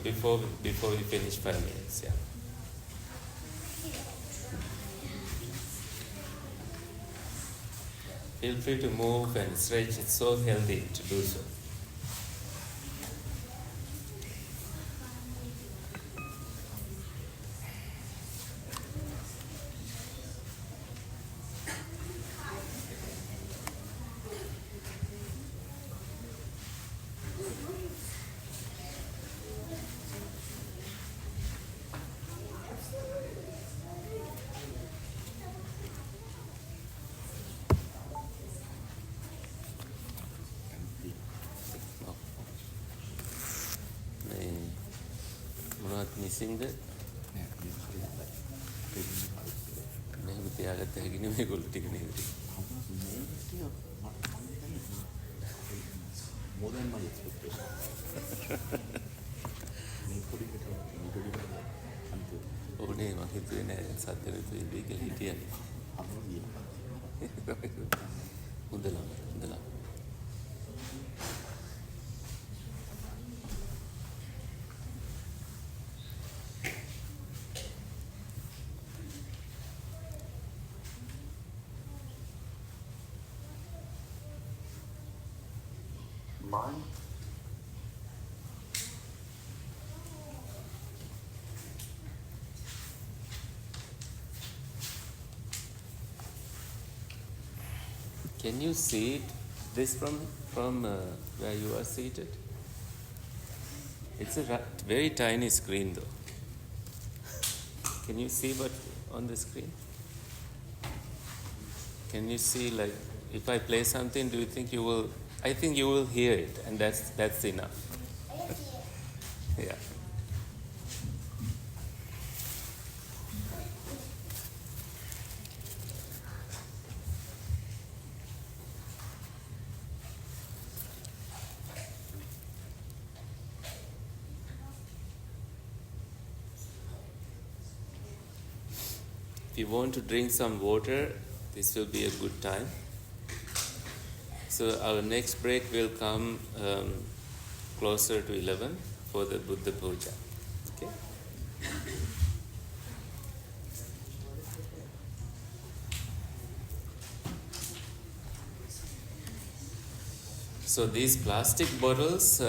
before we finish 5 minutes. Yeah. Feel free to move and stretch. It's so healthy to do so. මිසින්ද මෙහෙම තියාගත්ත හැකිනේ මේගොල්ලෝ ටික නේද more than my expectation. ඕනේ මම හිතුවේ නෑ සද්දෙට ඉඳී කියලා හිටියනේ හොඳලා Mind. Can you see this from where you are seated? It's a very tiny screen though. Can you see what on the screen? Can you see, like, if I play something, do you think you will? I think you will hear it, and that's enough. Yeah. If you want to drink some water, this will be a good time. So our next break will come closer to 11 for the Buddha Puja. Okay? So these plastic bottles,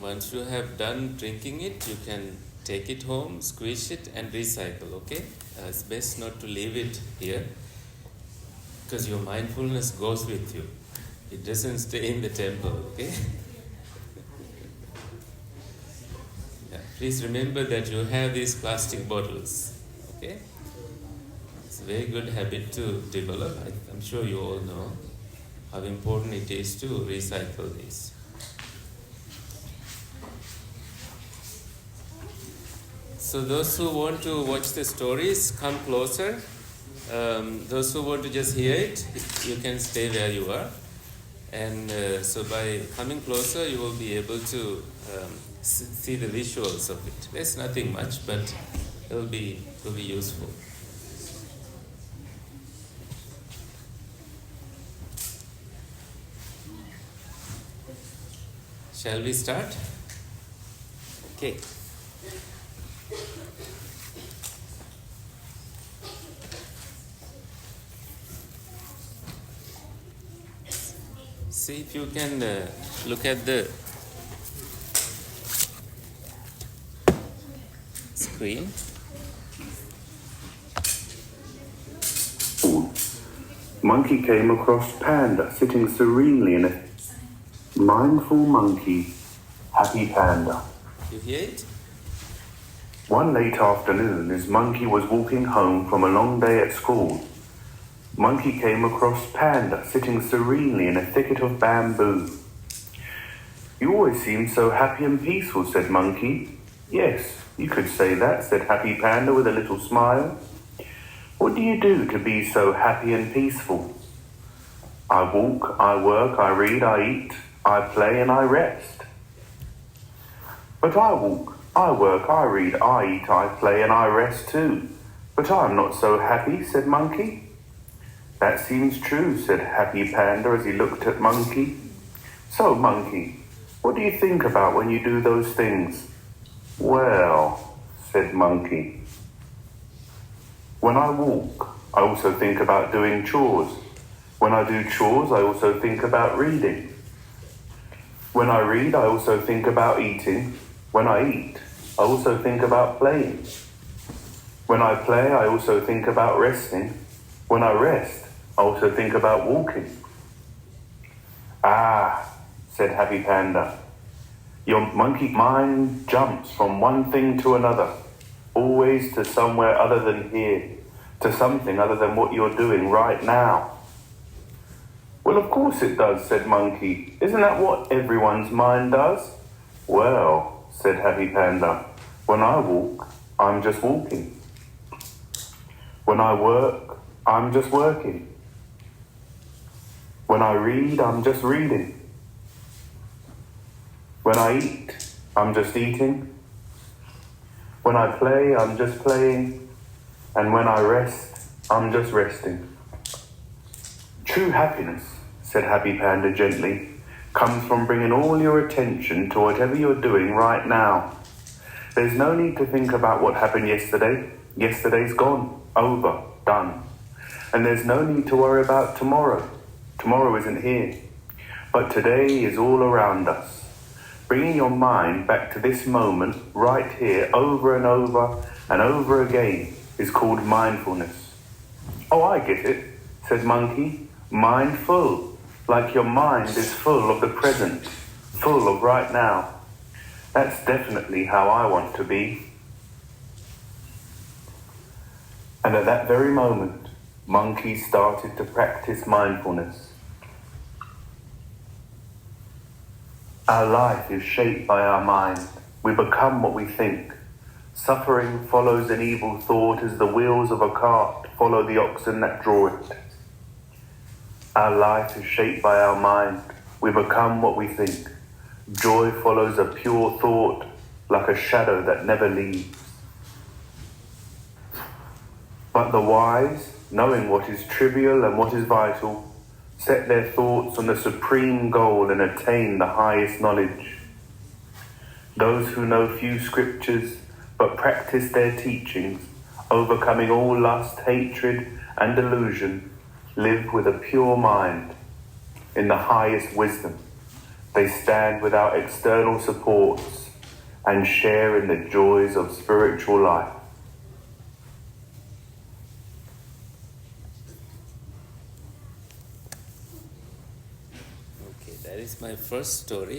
once you have done drinking it, you can take it home, squish it and recycle, okay? It's best not to leave it here because your mindfulness goes with you. It doesn't stay in the temple, okay? Yeah, please remember that you have these plastic bottles, okay? It's a very good habit to develop. I'm sure you all know how important it is to recycle these. So those who want to watch the stories, come closer. those who want to just hear it, you can stay where you are. And so by coming closer, you will be able to see the visuals of it. There's nothing much, but it will be useful. Shall we start? Okay. See if you can look at the screen. Monkey came across Panda sitting serenely in a mindful monkey, happy Panda. You hear it? One late afternoon, as Monkey was walking home from a long day at school, Monkey came across Panda sitting serenely in a thicket of bamboo. "You always seem so happy and peaceful," said Monkey. "Yes, you could say that," said Happy Panda with a little smile. "What do you do to be so happy and peaceful?" "I walk, I work, I read, I eat, I play and I rest." "But I walk, I work, I read, I eat, I play and I rest too. But I'm not so happy," said Monkey. "That seems true," said Happy Panda as he looked at Monkey. "So, Monkey, what do you think about when you do those things?" "Well," said Monkey, "when I walk, I also think about doing chores. When I do chores, I also think about reading. When I read, I also think about eating. When I eat, I also think about playing. When I play, I also think about resting. When I rest, I also think about walking." "Ah," said Happy Panda, "your monkey mind jumps from one thing to another, always to somewhere other than here, to something other than what you're doing right now." "Well, of course it does," said Monkey. "Isn't that what everyone's mind does?" "Well," said Happy Panda, "when I walk, I'm just walking. When I work, I'm just working. When I read, I'm just reading. When I eat, I'm just eating. When I play, I'm just playing. And when I rest, I'm just resting." "True happiness," said Happy Panda gently, "comes from bringing all your attention to whatever you're doing right now. There's no need to think about what happened yesterday. Yesterday's gone, over, done. And there's no need to worry about tomorrow. Tomorrow isn't here. But today is all around us. Bringing your mind back to this moment right here over and over again is called mindfulness." "Oh, I get it," said Monkey. "Mindful, like your mind is full of the present, full of right now. That's definitely how I want to be." And at that very moment, Monkey started to practice mindfulness. Our life is shaped by our mind. We become what we think. Suffering follows an evil thought as the wheels of a cart follow the oxen that draw it. Our life is shaped by our mind. We become what we think. Joy follows a pure thought like a shadow that never leaves. But the wise, knowing what is trivial and what is vital, set their thoughts on the supreme goal and attain the highest knowledge. Those who know few scriptures but practice their teachings, overcoming all lust, hatred, and delusion, live with a pure mind. In the highest wisdom, they stand without external supports and share in the joys of spiritual life. Okay, that is my first story.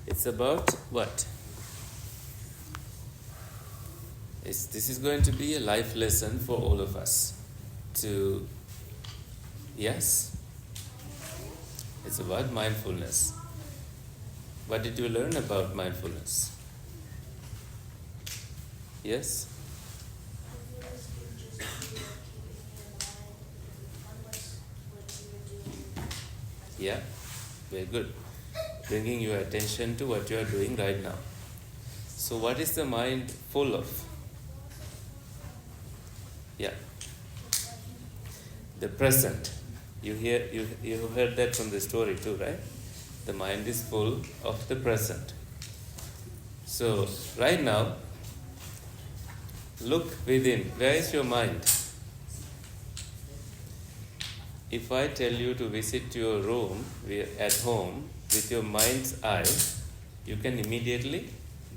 It's about what? This is going to be a life lesson for all of us. Yes? It's about mindfulness. What did you learn about mindfulness? Yes? Yeah? Very good. Bringing your attention to what you are doing right now. So what is the mind full of? Yeah. The present. You heard that from the story too, right? The mind is full of the present. So right now, look within. Where is your mind? If I tell you to visit your room at home with your mind's eye, you can immediately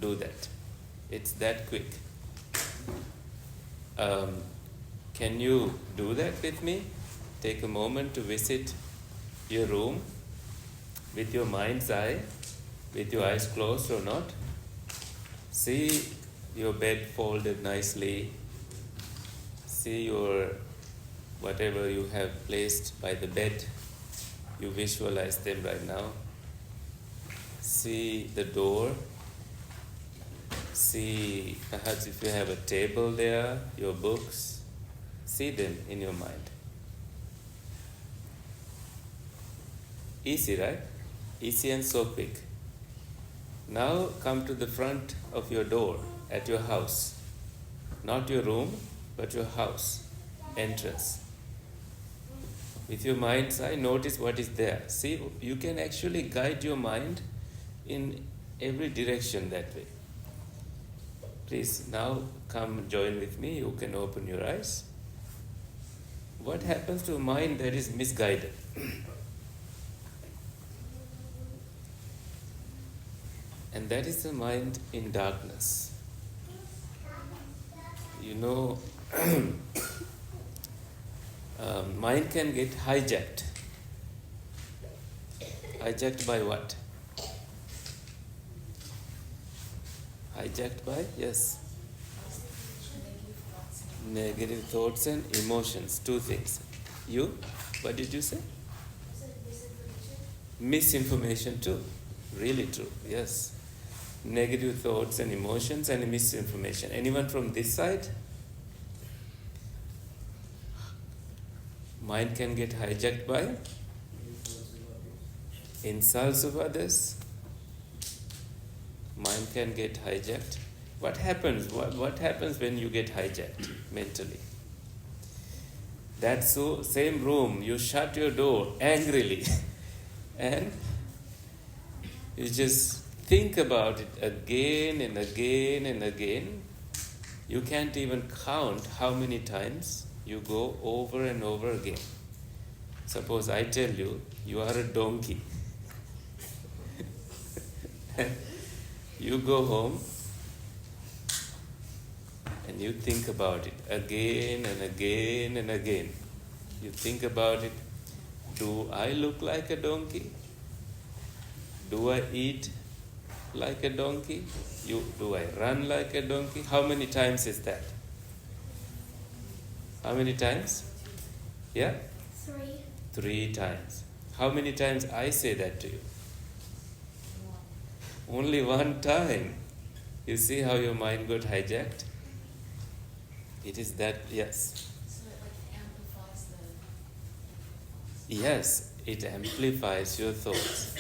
do that. It's that quick. Can you do that with me? Take a moment to visit your room with your mind's eye, with your eyes closed or not. See your bed folded nicely. See your whatever you have placed by the bed. You visualize them right now. See the door. See perhaps if you have a table there, your books. See them in your mind. Easy, right? Easy and so quick. Now come to the front of your door at your house. Not your room, but your house entrance. With your mind's eye, notice what is there. See, you can actually guide your mind in every direction that way. Please, now come join with me. You can open your eyes. What happens to a mind that is misguided? And that is the mind in darkness. You know, mind can get hijacked. Hijacked by what? Hijacked by, yes. Negative thoughts and emotions. Two things. You? What did you say? Misinformation too. Really true. Yes. Negative thoughts and emotions and misinformation. Anyone from this side? Mind can get hijacked by insults of others. Mind can get hijacked. What happens? What happens when you get hijacked mentally? That same room, you shut your door angrily and you just think about it again and again and again. You can't even count how many times you go over and over again. Suppose I tell you, you are a donkey. You go home and you think about it again and again and again. You think about it. Do I look like a donkey? Do I eat like a donkey? Do I run like a donkey? How many times is that? How many times? Yeah? 3. 3 times. How many times I say that to you? Only 1 time. You see how your mind got hijacked? It is that, yes. So it like amplifies the... Yes, it amplifies your thoughts.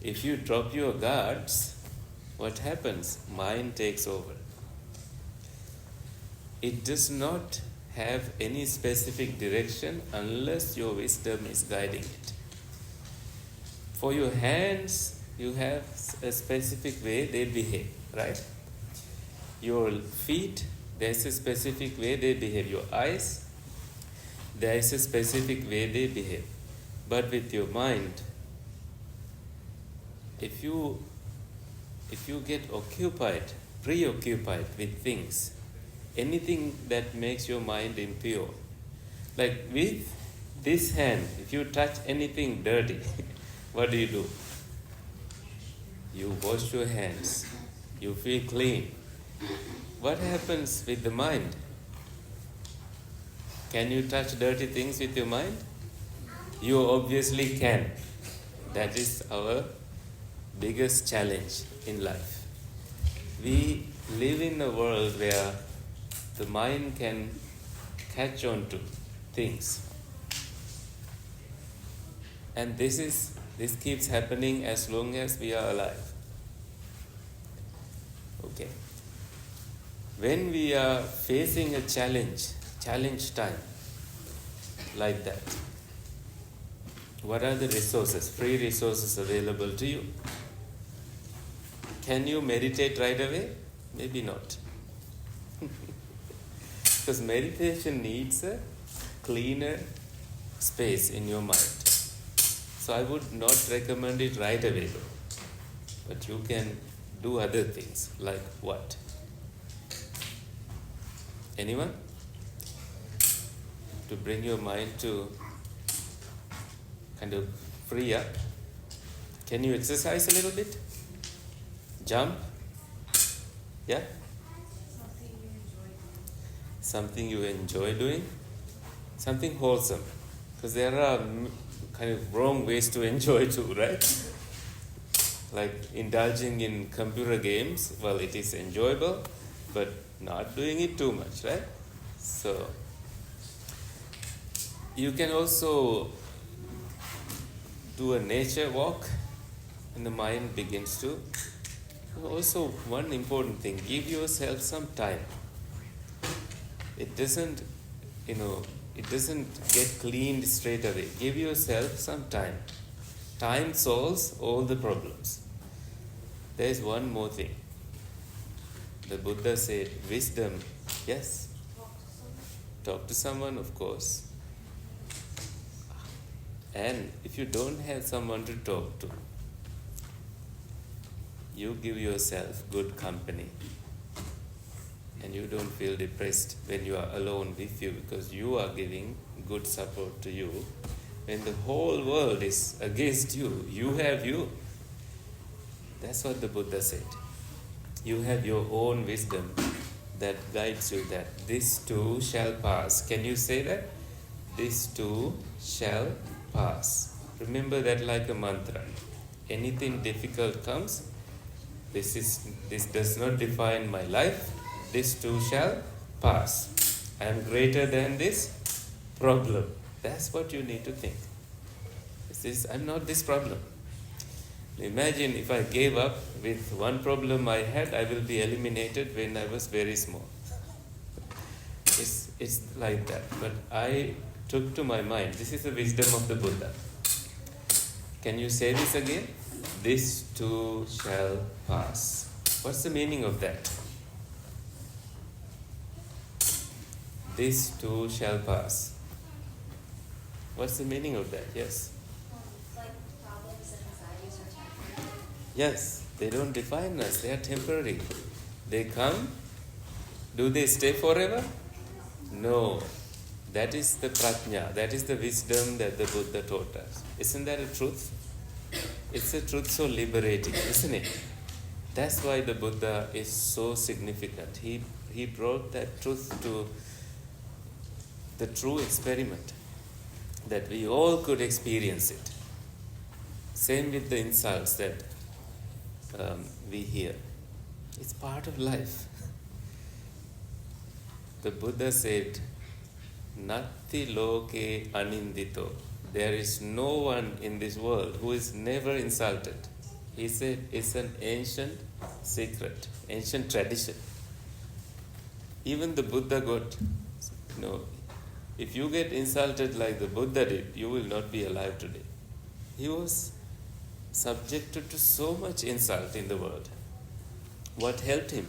If you drop your guards, what happens? Mind takes over. It does not have any specific direction unless your wisdom is guiding it. For your hands, you have a specific way they behave, right? Your feet, there's a specific way they behave. Your eyes, there is a specific way they behave. But with your mind, if you get preoccupied with things, anything that makes your mind impure, like with this hand, if you touch anything dirty, what do? You wash your hands, you feel clean. What happens with the mind? Can you touch dirty things with your mind? You obviously can. That is our biggest challenge in life. We live in a world where the mind can catch on to things. And this is This keeps happening as long as we are alive. Okay. When we are facing a challenge time, like that, what are the resources, free resources available to you? Can you meditate right away? Maybe not. Because meditation needs a cleaner space in your mind. So I would not recommend it right away though. But you can do other things, like what? Anyone? To bring your mind to kind of free up. Can you exercise a little bit? Jump? Yeah? Something you enjoy doing? Something wholesome. Because there are kind of wrong ways to enjoy too, right? Like indulging in computer games, well, it is enjoyable, but not doing it too much, right? So, you can also do a nature walk and the mind begins to. Also, one important thing, give yourself some time. It doesn't get cleaned straight away. Give yourself some time. Time solves all the problems. There is one more thing. The Buddha said, wisdom, yes? Talk to someone, of course. And if you don't have someone to talk to, you give yourself good company. And you don't feel depressed when you are alone with you, because you are giving good support to you. When the whole world is against you, you have you. That's what the Buddha said. You have your own wisdom that guides you, that this too shall pass. Can you say that? This too shall pass. Remember that like a mantra. Anything difficult comes, this does not define my life. This too shall pass. I am greater than this problem. That's what you need to think. I'm not this problem. Imagine if I gave up with one problem I had, I will be eliminated when I was very small. It's like that. But I took to my mind, this is the wisdom of the Buddha. Can you say this again? This too shall pass. What's the meaning of that? This too shall pass. What's the meaning of that? Yes? Like problems and anxieties are temporary. Yes, they don't define us. They are temporary. They come. Do they stay forever? No. That is the prajna. That is the wisdom that the Buddha taught us. Isn't that a truth? It's a truth so liberating, isn't it? That's why the Buddha is so significant. He brought that truth to the true experiment, that we all could experience it. Same with the insults that we hear. It's part of life. The Buddha said, Natti loke anindito. There is no one in this world who is never insulted. He said it's an ancient secret, ancient tradition. Even the Buddha got, if you get insulted like the Buddha did, you will not be alive today. He was subjected to so much insult in the world. What helped him?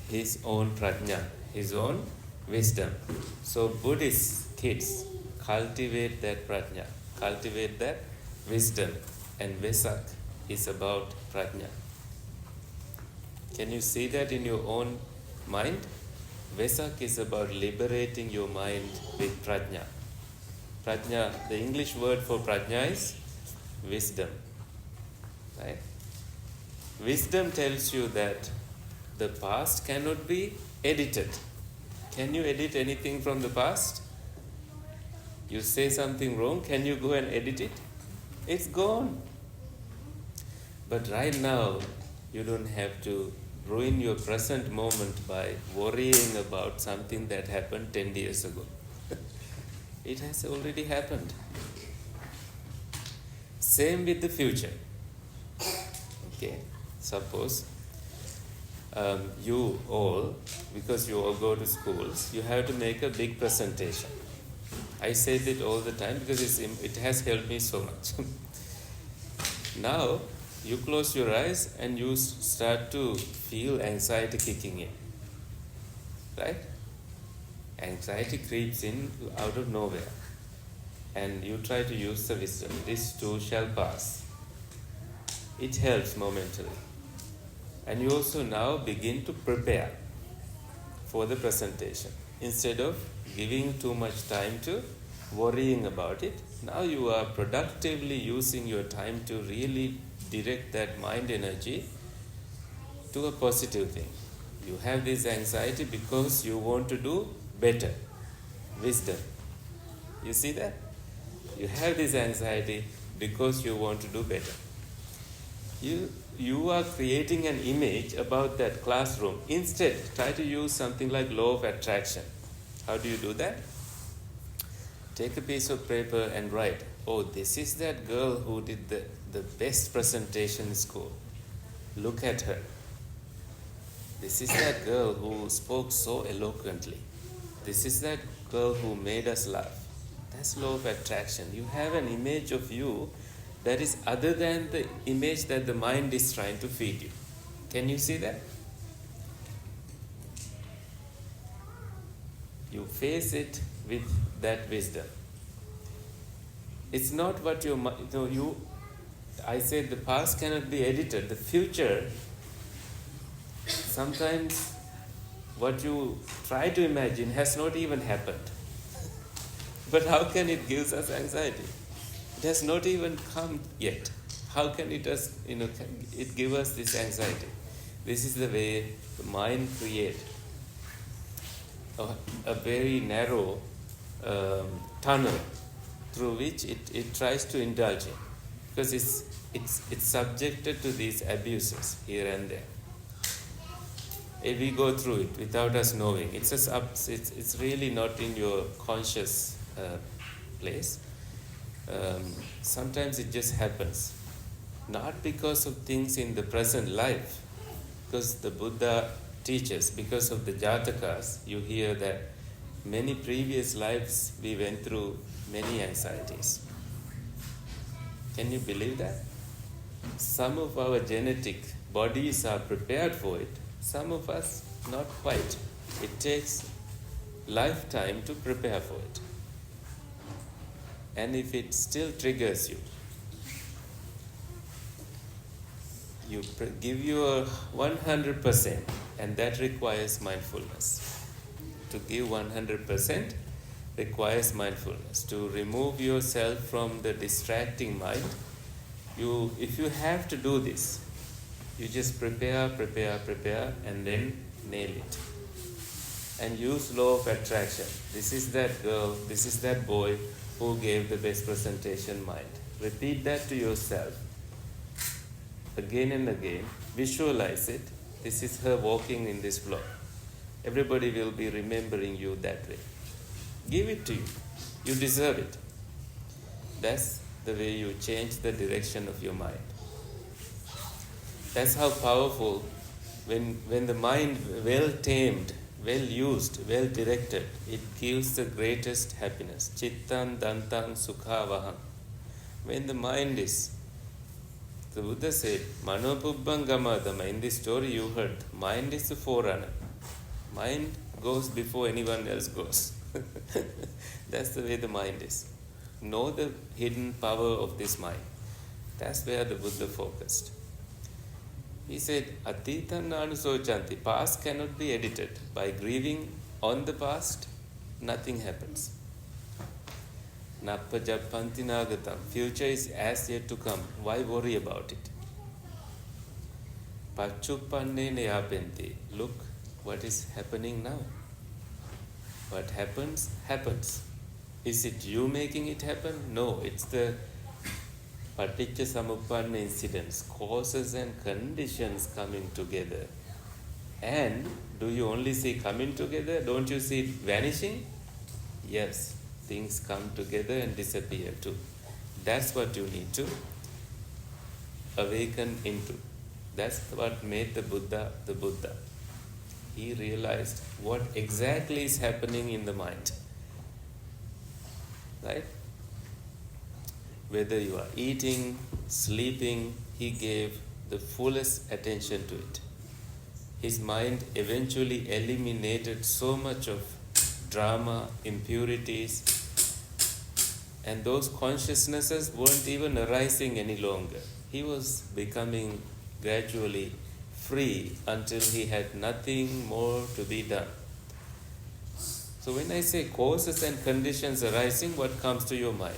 His own prajna, his own wisdom. So Buddhist kids, cultivate that prajna, cultivate that wisdom. And Vesak is about prajna. Can you see that in your own mind? Vesak is about liberating your mind with prajna. Prajna, the English word for prajna is wisdom. Right? Wisdom tells you that the past cannot be edited. Can you edit anything from the past? You say something wrong, can you go and edit it? It's gone. But right now, you don't have to ruin your present moment by worrying about something that happened 10 years ago. It has already happened. Same with the future. Okay, suppose you all, because you all go to schools, you have to make a big presentation. I say it all the time because it has helped me so much. Now, you close your eyes and you start to feel anxiety kicking in. Right? Anxiety creeps in out of nowhere. And you try to use the wisdom. This too shall pass. It helps momentarily. And you also now begin to prepare for the presentation. Instead of giving too much time to worrying about it, now you are productively using your time to really direct that mind energy to a positive thing. You have this anxiety because you want to do better. Wisdom. You see that? You have this anxiety because you want to do better. You are creating an image about that classroom. Instead, try to use something like law of attraction. How do you do that? Take a piece of paper and write, oh, this is that girl who did the best presentation in school. Look at her. This is that girl who spoke so eloquently. This is that girl who made us laugh. That's law of attraction. You have an image of you that is other than the image that the mind is trying to feed you. Can you see that? You face it with that wisdom. It's not what your mind, I said the past cannot be edited. The future, sometimes what you try to imagine has not even happened. But how can it give us anxiety? It has not even come yet. How can it give us this anxiety? This is the way the mind creates a very narrow tunnel through which it tries to indulge in, because it's subjected to these abuses here and there. If we go through it without us knowing, it's really not in your conscious place. Sometimes it just happens, not because of things in the present life, because the Buddha teaches, because of the Jatakas, you hear that many previous lives we went through many anxieties. Can you believe that? Some of our genetic bodies are prepared for it, some of us not quite. It takes lifetime to prepare for it. And if it still triggers you, give your 100%, and that requires mindfulness. To give 100% requires mindfulness. To remove yourself from the distracting mind, if you have to do this, you just prepare, and then nail it. And use law of attraction. This is that girl, this is that boy who gave the best presentation mind. Repeat that to yourself again and again. Visualize it. This is her walking in this floor. Everybody will be remembering you that way. Give it to you. You deserve it. That's the way you change the direction of your mind. That's how powerful, when the mind well tamed, well used, well directed, it gives the greatest happiness. Chittan dantam sukhavaham. When the mind is, the Buddha said, Manopubbam gamadama. In this story you heard, mind is the forerunner. Mind goes before anyone else goes. That's the way the mind is. Know the hidden power of this mind. That's where the Buddha focused. He said, Atitan anusochanti. Past cannot be edited. By grieving on the past, nothing happens. Nappa jappanti nagatam. Future is as yet to come. Why worry about it? Pachuppanne neyapenti. Look what is happening now. What happens, happens. Is it you making it happen? No, it's the Paticca Samuppanna incidents, causes and conditions coming together. And do you only see coming together? Don't you see it vanishing? Yes, things come together and disappear too. That's what you need to awakened into. That's what made the Buddha the Buddha. He realized what exactly is happening in the mind. Right? Whether you are eating, sleeping, he gave the fullest attention to it. His mind eventually eliminated so much of drama, impurities, and those consciousnesses weren't even arising any longer. He was becoming gradually free until he had nothing more to be done. So when I say causes and conditions arising, what comes to your mind?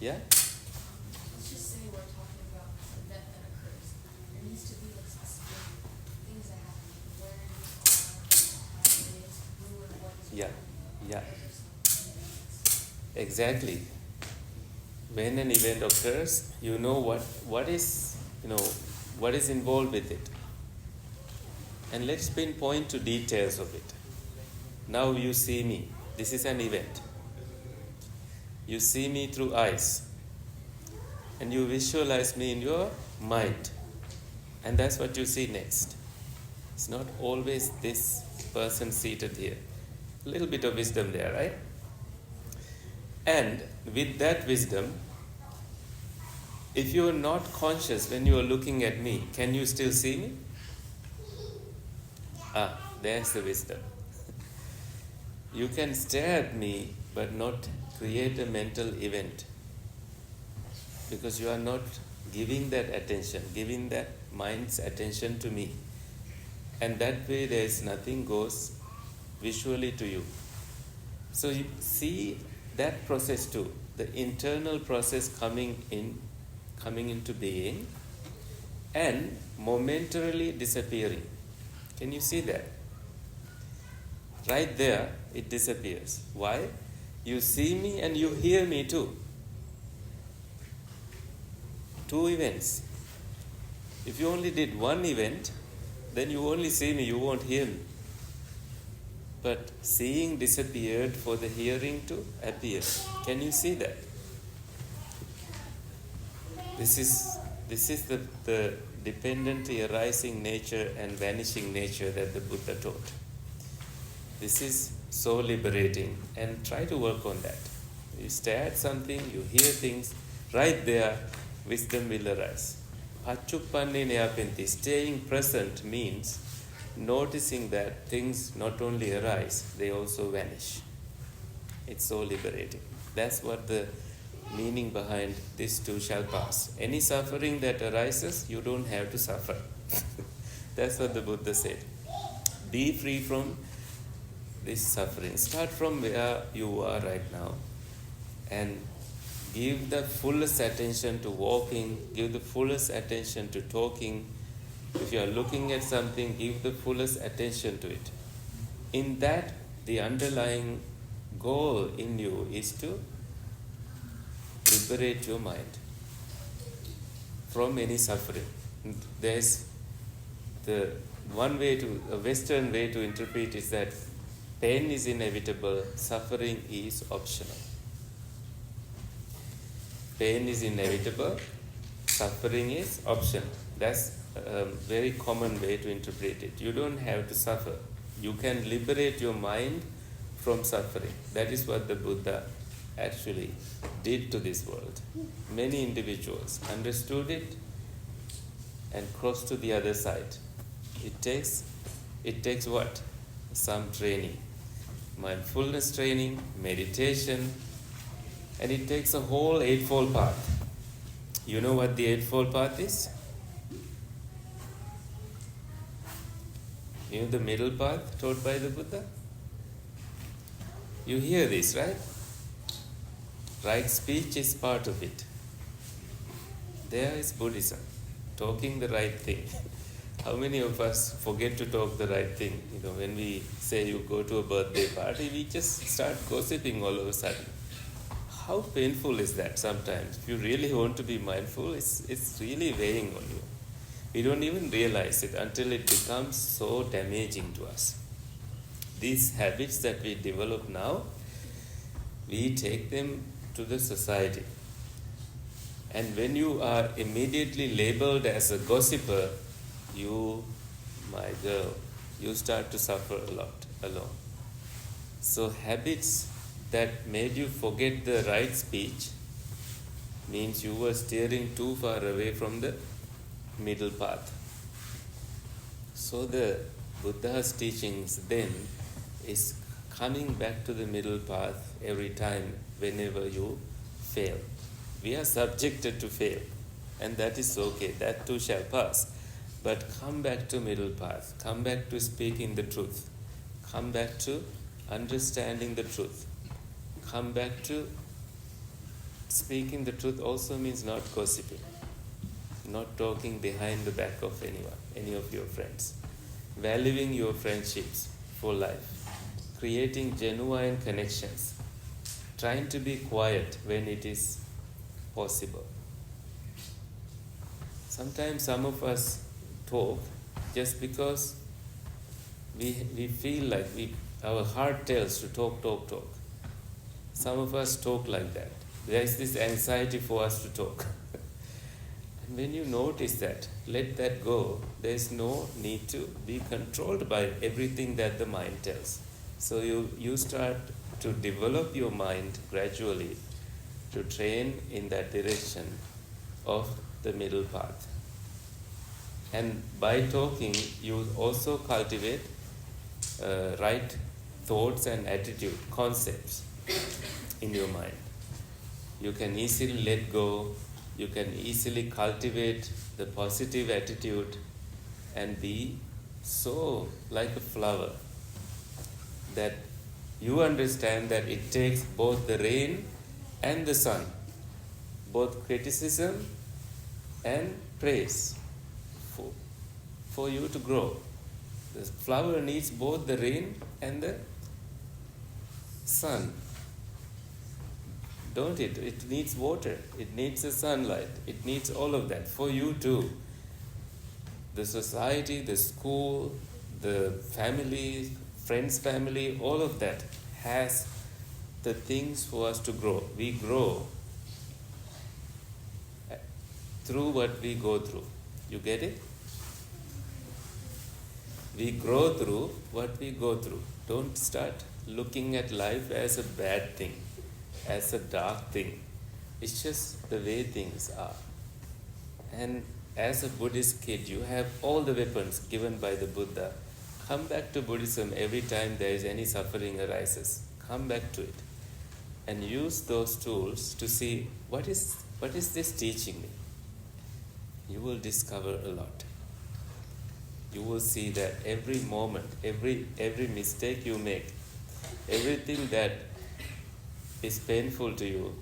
Yeah? Let's just say we're talking about an event that occurs. There needs to be like specific things that happen. Where you are, how it is, who and what is Yeah, wrong. yeah. Those are some events. Exactly. When an event occurs, you know what is involved with it. And let's pinpoint to details of it. Now you see me. This is an event. You see me through eyes. And you visualize me in your mind. And that's what you see next. It's not always this person seated here. A little bit of wisdom there, right? And with that wisdom, if you are not conscious when you are looking at me, can you still see me? There's the wisdom. You can stare at me but not create a mental event, because you are not giving that attention, giving that mind's attention to me. And that way there is nothing goes visually to you. So you see that process too, the internal process coming into being and momentarily disappearing. Can you see that? Right there, it disappears. Why? You see me and you hear me too. Two events. If you only did one event, then you only see me, you won't hear me. But seeing disappeared for the hearing to appear. Can you see that? This is the dependently arising nature and vanishing nature that the Buddha taught. This is so liberating, and try to work on that. You stare at something, you hear things, right there, wisdom will arise. Pachuppanne neapenti, staying present means noticing that things not only arise, they also vanish. It's so liberating. That's what the meaning behind this too shall pass. Any suffering that arises, you don't have to suffer. That's what the Buddha said. Be free from this suffering. Start from where you are right now and give the fullest attention to walking, give the fullest attention to talking. If you are looking at something, give the fullest attention to it. In that, the underlying goal in you is to liberate your mind from any suffering. There's a Western way to interpret is that pain is inevitable, suffering is optional. Pain is inevitable, suffering is optional. That's a very common way to interpret it. You don't have to suffer. You can liberate your mind from suffering. That is what the Buddha actually did to this world. Many individuals understood it and crossed to the other side. It takes what? Some training. Mindfulness training, meditation, and it takes a whole Eightfold Path. You know what the Eightfold Path is? You know the middle path taught by the Buddha? You hear this, right? Right speech is part of it. There is Buddhism, talking the right thing. How many of us forget to talk the right thing? When we say you go to a birthday party, we just start gossiping all of a sudden. How painful is that sometimes? If you really want to be mindful, it's really weighing on you. We don't even realize it until it becomes so damaging to us. These habits that we develop now, we take them to the society. And when you are immediately labeled as a gossiper, you, my girl, you start to suffer a lot alone. So habits that made you forget the right speech means you were steering too far away from the middle path. So the Buddha's teachings then is coming back to the middle path every time whenever you fail. We are subjected to fail, and that is okay, that too shall pass. But come back to middle path, come back to speaking the truth, come back to understanding the truth, come back to speaking the truth also means not gossiping, not talking behind the back of anyone, any of your friends, valuing your friendships for life, creating genuine connections, trying to be quiet when it is possible. Sometimes some of us talk just because we feel like our heart tells to talk. Some of us talk like that. There is this anxiety for us to talk. And when you notice that, let that go. There is no need to be controlled by everything that the mind tells. So you start to develop your mind gradually to train in that direction of the middle path. And by talking, you also cultivate right thoughts and attitude, concepts in your mind. You can easily let go, you can easily cultivate the positive attitude and be so like a flower that you understand that it takes both the rain and the sun, both criticism and praise for you to grow. The flower needs both the rain and the sun. Don't it? It needs water. It needs the sunlight. It needs all of that for you too. The society, the school, the family, friends' family, all of that has the things for us to grow. We grow through what we go through. You get it? We grow through what we go through. Don't start looking at life as a bad thing, as a dark thing. It's just the way things are. And as a Buddhist kid, you have all the weapons given by the Buddha. Come back to Buddhism every time there is any suffering arises. Come back to it. And use those tools to see what is this teaching me. You will discover a lot. You will see that every moment, every mistake you make, everything that is painful to you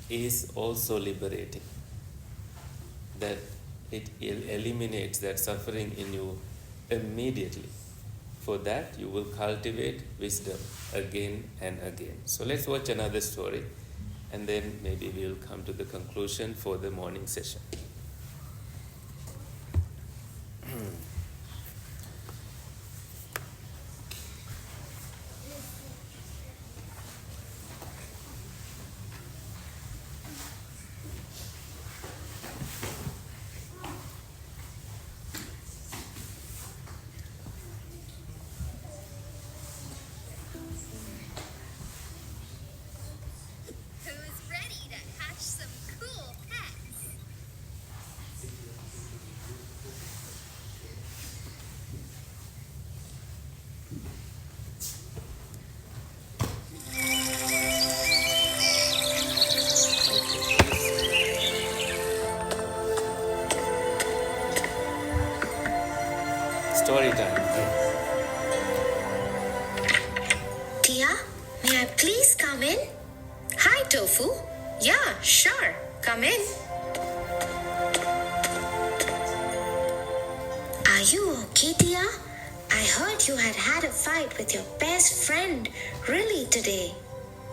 is also liberating. That it eliminates that suffering in you immediately. For that, you will cultivate wisdom again and again. So let's watch another story, and then maybe we will come to the conclusion for the morning session. Who's ready to hatch some cool pets? Story time. Tia, may I please come in? Hi, Tofu. Yeah, sure. Come in. Are you okay, Tia? I heard you had a fight with your best friend. Really today?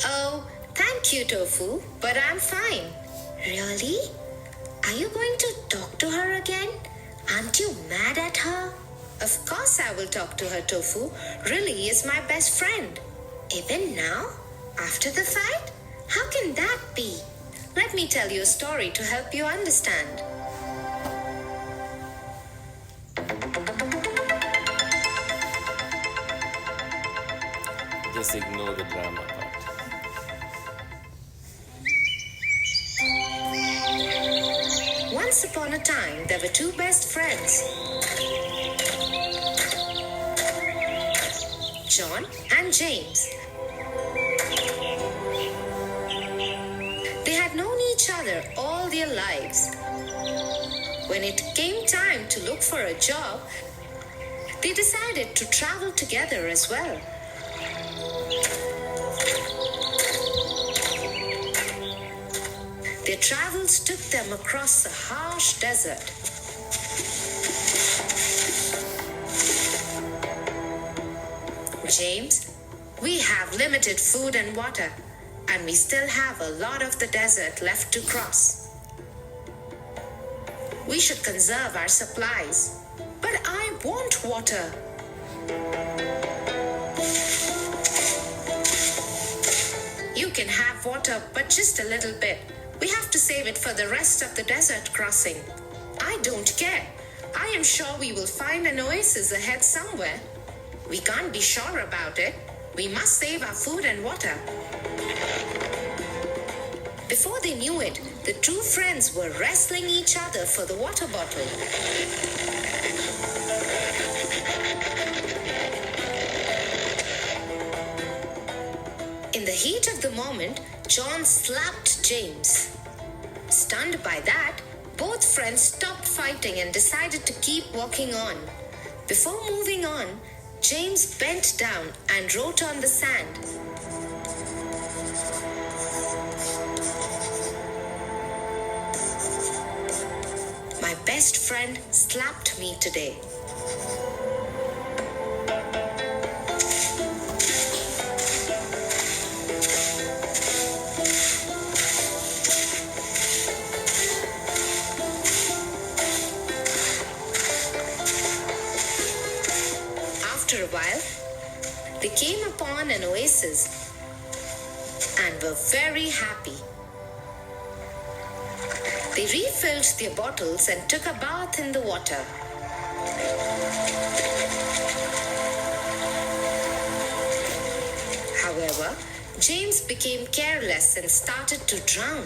Oh, thank you, Tofu, but I'm fine. Really? Are you going to talk to her again? Aren't you mad at her? Of course I will talk to her, Tofu. Really is my best friend. Even now? After the fight? How can that be? Let me tell you a story to help you understand. Just ignore the drama part. Once upon a time, there were two best friends, John and James. They had known each other all their lives. When it came time to look for a job, they decided to travel together as well. Their travels took them across the harsh desert. James, we have limited food and water, and we still have a lot of the desert left to cross. We should conserve our supplies. But I want water. You can have water, but just a little bit. We have to save it for the rest of the desert crossing. I don't care. I am sure we will find an oasis ahead somewhere. We can't be sure about it. We must save our food and water. Before they knew it, the two friends were wrestling each other for the water bottle. In the heat of the moment, John slapped James. Stunned by that, both friends stopped fighting and decided to keep walking on. Before moving on, James bent down and wrote on the sand. My best friend slapped me today. After a while, they came upon an oasis and were very happy. They refilled their bottles and took a bath in the water. However, James became careless and started to drown.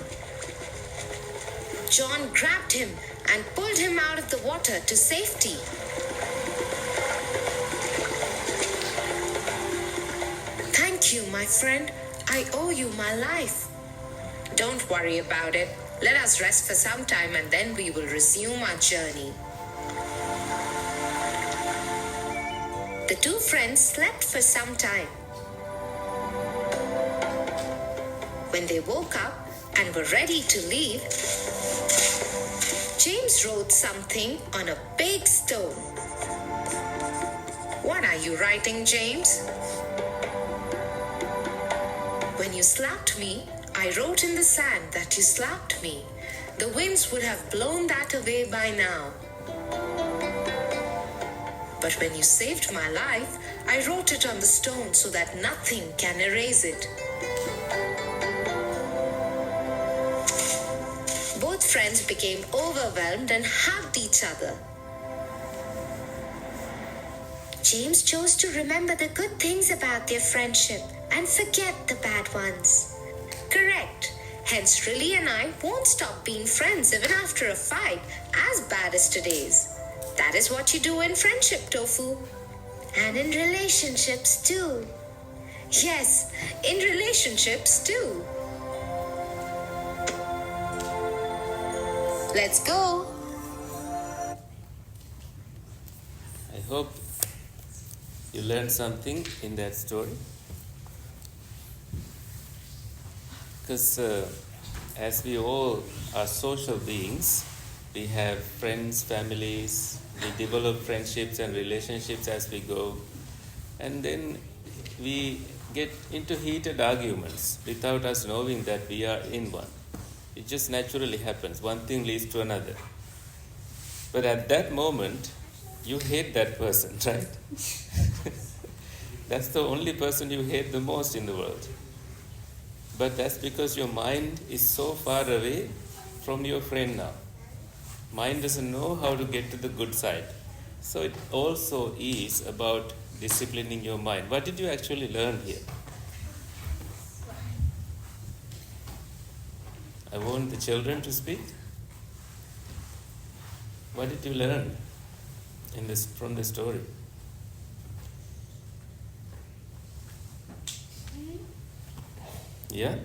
John grabbed him and pulled him out of the water to safety. Thank you, my friend. I owe you my life. Don't worry about it. Let us rest for some time and then we will resume our journey. The two friends slept for some time. When they woke up and were ready to leave, James wrote something on a big stone. What are you writing, James? When you slapped me, I wrote in the sand that you slapped me. The winds would have blown that away by now. But when you saved my life, I wrote it on the stone so that nothing can erase it. Both friends became overwhelmed and hugged each other. James chose to remember the good things about their friendship and forget the bad ones. Correct. Hence, Riley and I won't stop being friends even after a fight as bad as today's. That is what you do in friendship, Tofu. And in relationships too. Yes, in relationships too. Let's go. I hope you learned something in that story. Because as we all are social beings, we have friends, families, we develop friendships and relationships as we go, and then we get into heated arguments without us knowing that we are in one. It just naturally happens. One thing leads to another. But at that moment, you hate that person, right? That's the only person you hate the most in the world. But that's because your mind is so far away from your friend now. Mind doesn't know how to get to the good side. So it also is about disciplining your mind. What did you actually learn here? I want the children to speak. What did you learn from the story? Yeah?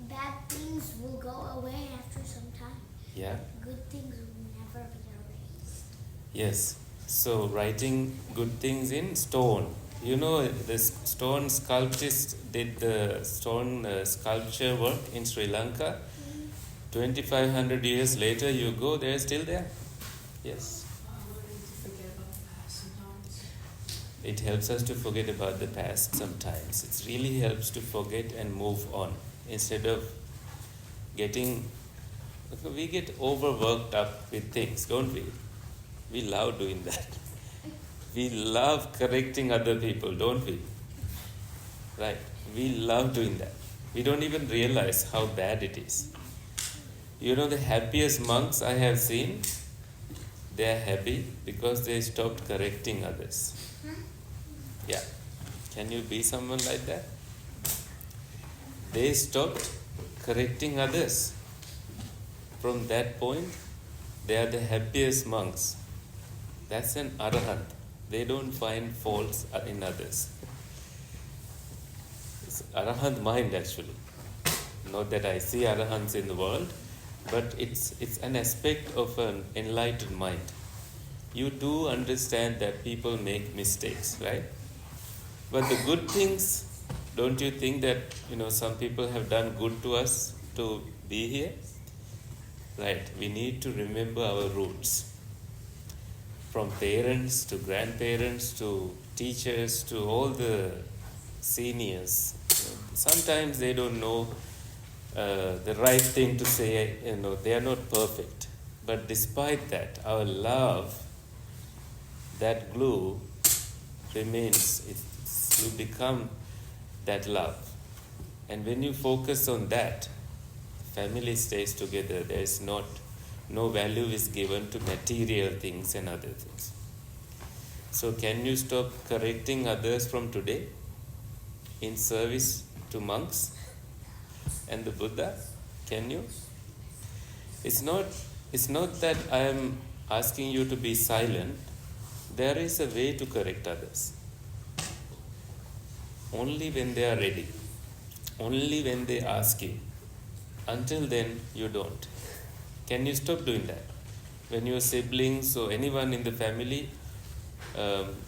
Bad things will go away after some time. Yeah? Good things will never be erased. Yes. So writing good things in stone. You know, the stone sculptist did the stone sculpture work in Sri Lanka. 2,500 years later, you go, they're still there. Yes. It helps us to forget about the past sometimes. It really helps to forget and move on. Instead of we get overworked up with things, don't we? We love doing that. We love correcting other people, don't we? Right? We love doing that. We don't even realize how bad it is. You know, the happiest monks I have seen, they are happy because they stopped correcting others. Yeah. Can you be someone like that? They stopped correcting others. From that point, they are the happiest monks. That's an arahant. They don't find faults in others. It's arahant mind actually. Not that I see arahants in the world, but it's an aspect of an enlightened mind. You do understand that people make mistakes, right? But the good things, don't you think that, some people have done good to us to be here? Right, we need to remember our roots. From parents to grandparents to teachers to all the seniors. Sometimes they don't know the right thing to say, they are not perfect. But despite that, our love, that glue, remains. You become that love. And when you focus on that, family stays together. There is no value is given to material things and other things. So can you stop correcting others from today in service to monks and the Buddha? Can you? It's not that I am asking you to be silent. There is a way to correct others. Only when they are ready. Only when they ask you. Until then, you don't. Can you stop doing that? When your siblings or anyone in the family,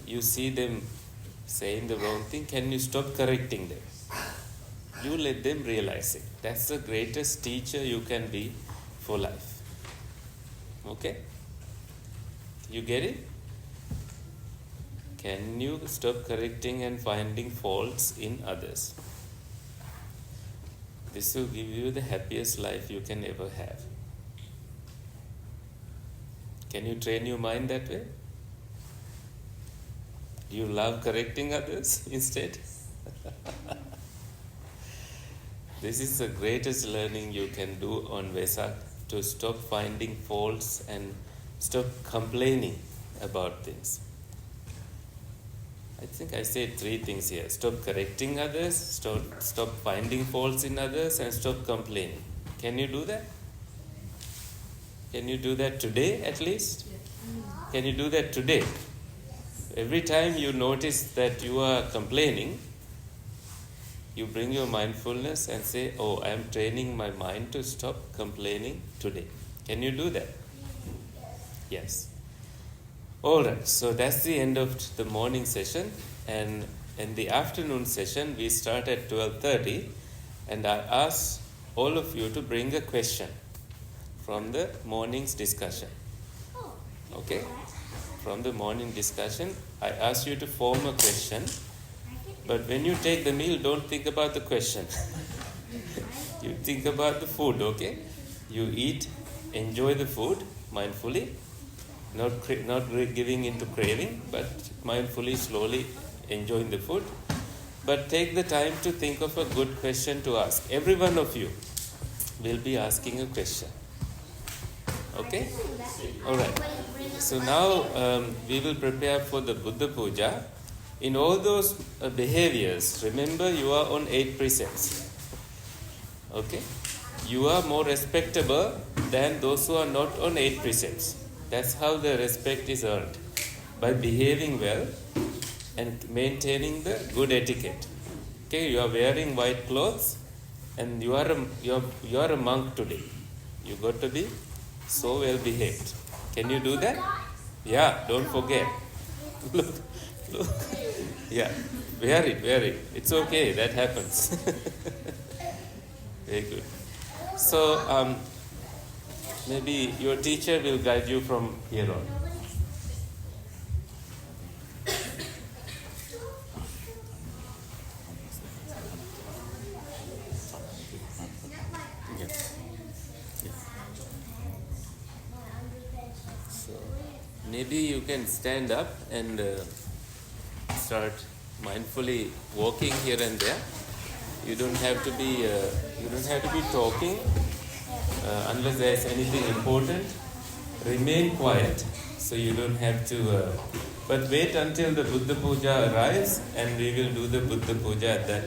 you see them saying the wrong thing, can you stop correcting them? You let them realize it. That's the greatest teacher you can be for life. Okay? You get it? Can you stop correcting and finding faults in others? This will give you the happiest life you can ever have. Can you train your mind that way? Do you love correcting others instead? This is the greatest learning you can do on Vesak, to stop finding faults and stop complaining about things. I think I said 3 things here. Stop correcting others, stop finding faults in others, and stop complaining. Can you do that? Can you do that today at least? Can you do that today? Every time you notice that you are complaining, you bring your mindfulness and say, oh, I am training my mind to stop complaining today. Can you do that? Yes. Alright, so that's the end of the morning session, and in the afternoon session we start at 12:30, and I ask all of you to bring a question from the morning's discussion. Okay? From the morning discussion, I ask you to form a question, but when you take the meal, don't think about the question. You think about the food, okay? You eat, enjoy the food mindfully, not giving into craving, but mindfully, slowly enjoying the food. But take the time to think of a good question to ask. Every one of you will be asking a question. Okay? Alright. So now we will prepare for the Buddha Puja. In all those behaviors, remember you are on 8 precepts. Okay? You are more respectable than those who are not on 8 precepts. That's how the respect is earned. By behaving well and maintaining the good etiquette. Okay, you are wearing white clothes and you are a monk today. You got to be so well behaved. Can you do that? Yeah, don't forget. Look. Yeah, wear it. It's okay, that happens. Very good. So, maybe your teacher will guide you from here on. So, maybe you can stand up and start mindfully walking here and there. You don't have to be talking unless there is anything important. Remain quiet, so you don't have to. But wait until the Buddha Puja arrives, and we will do the Buddha Puja at that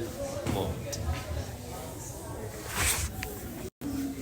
moment.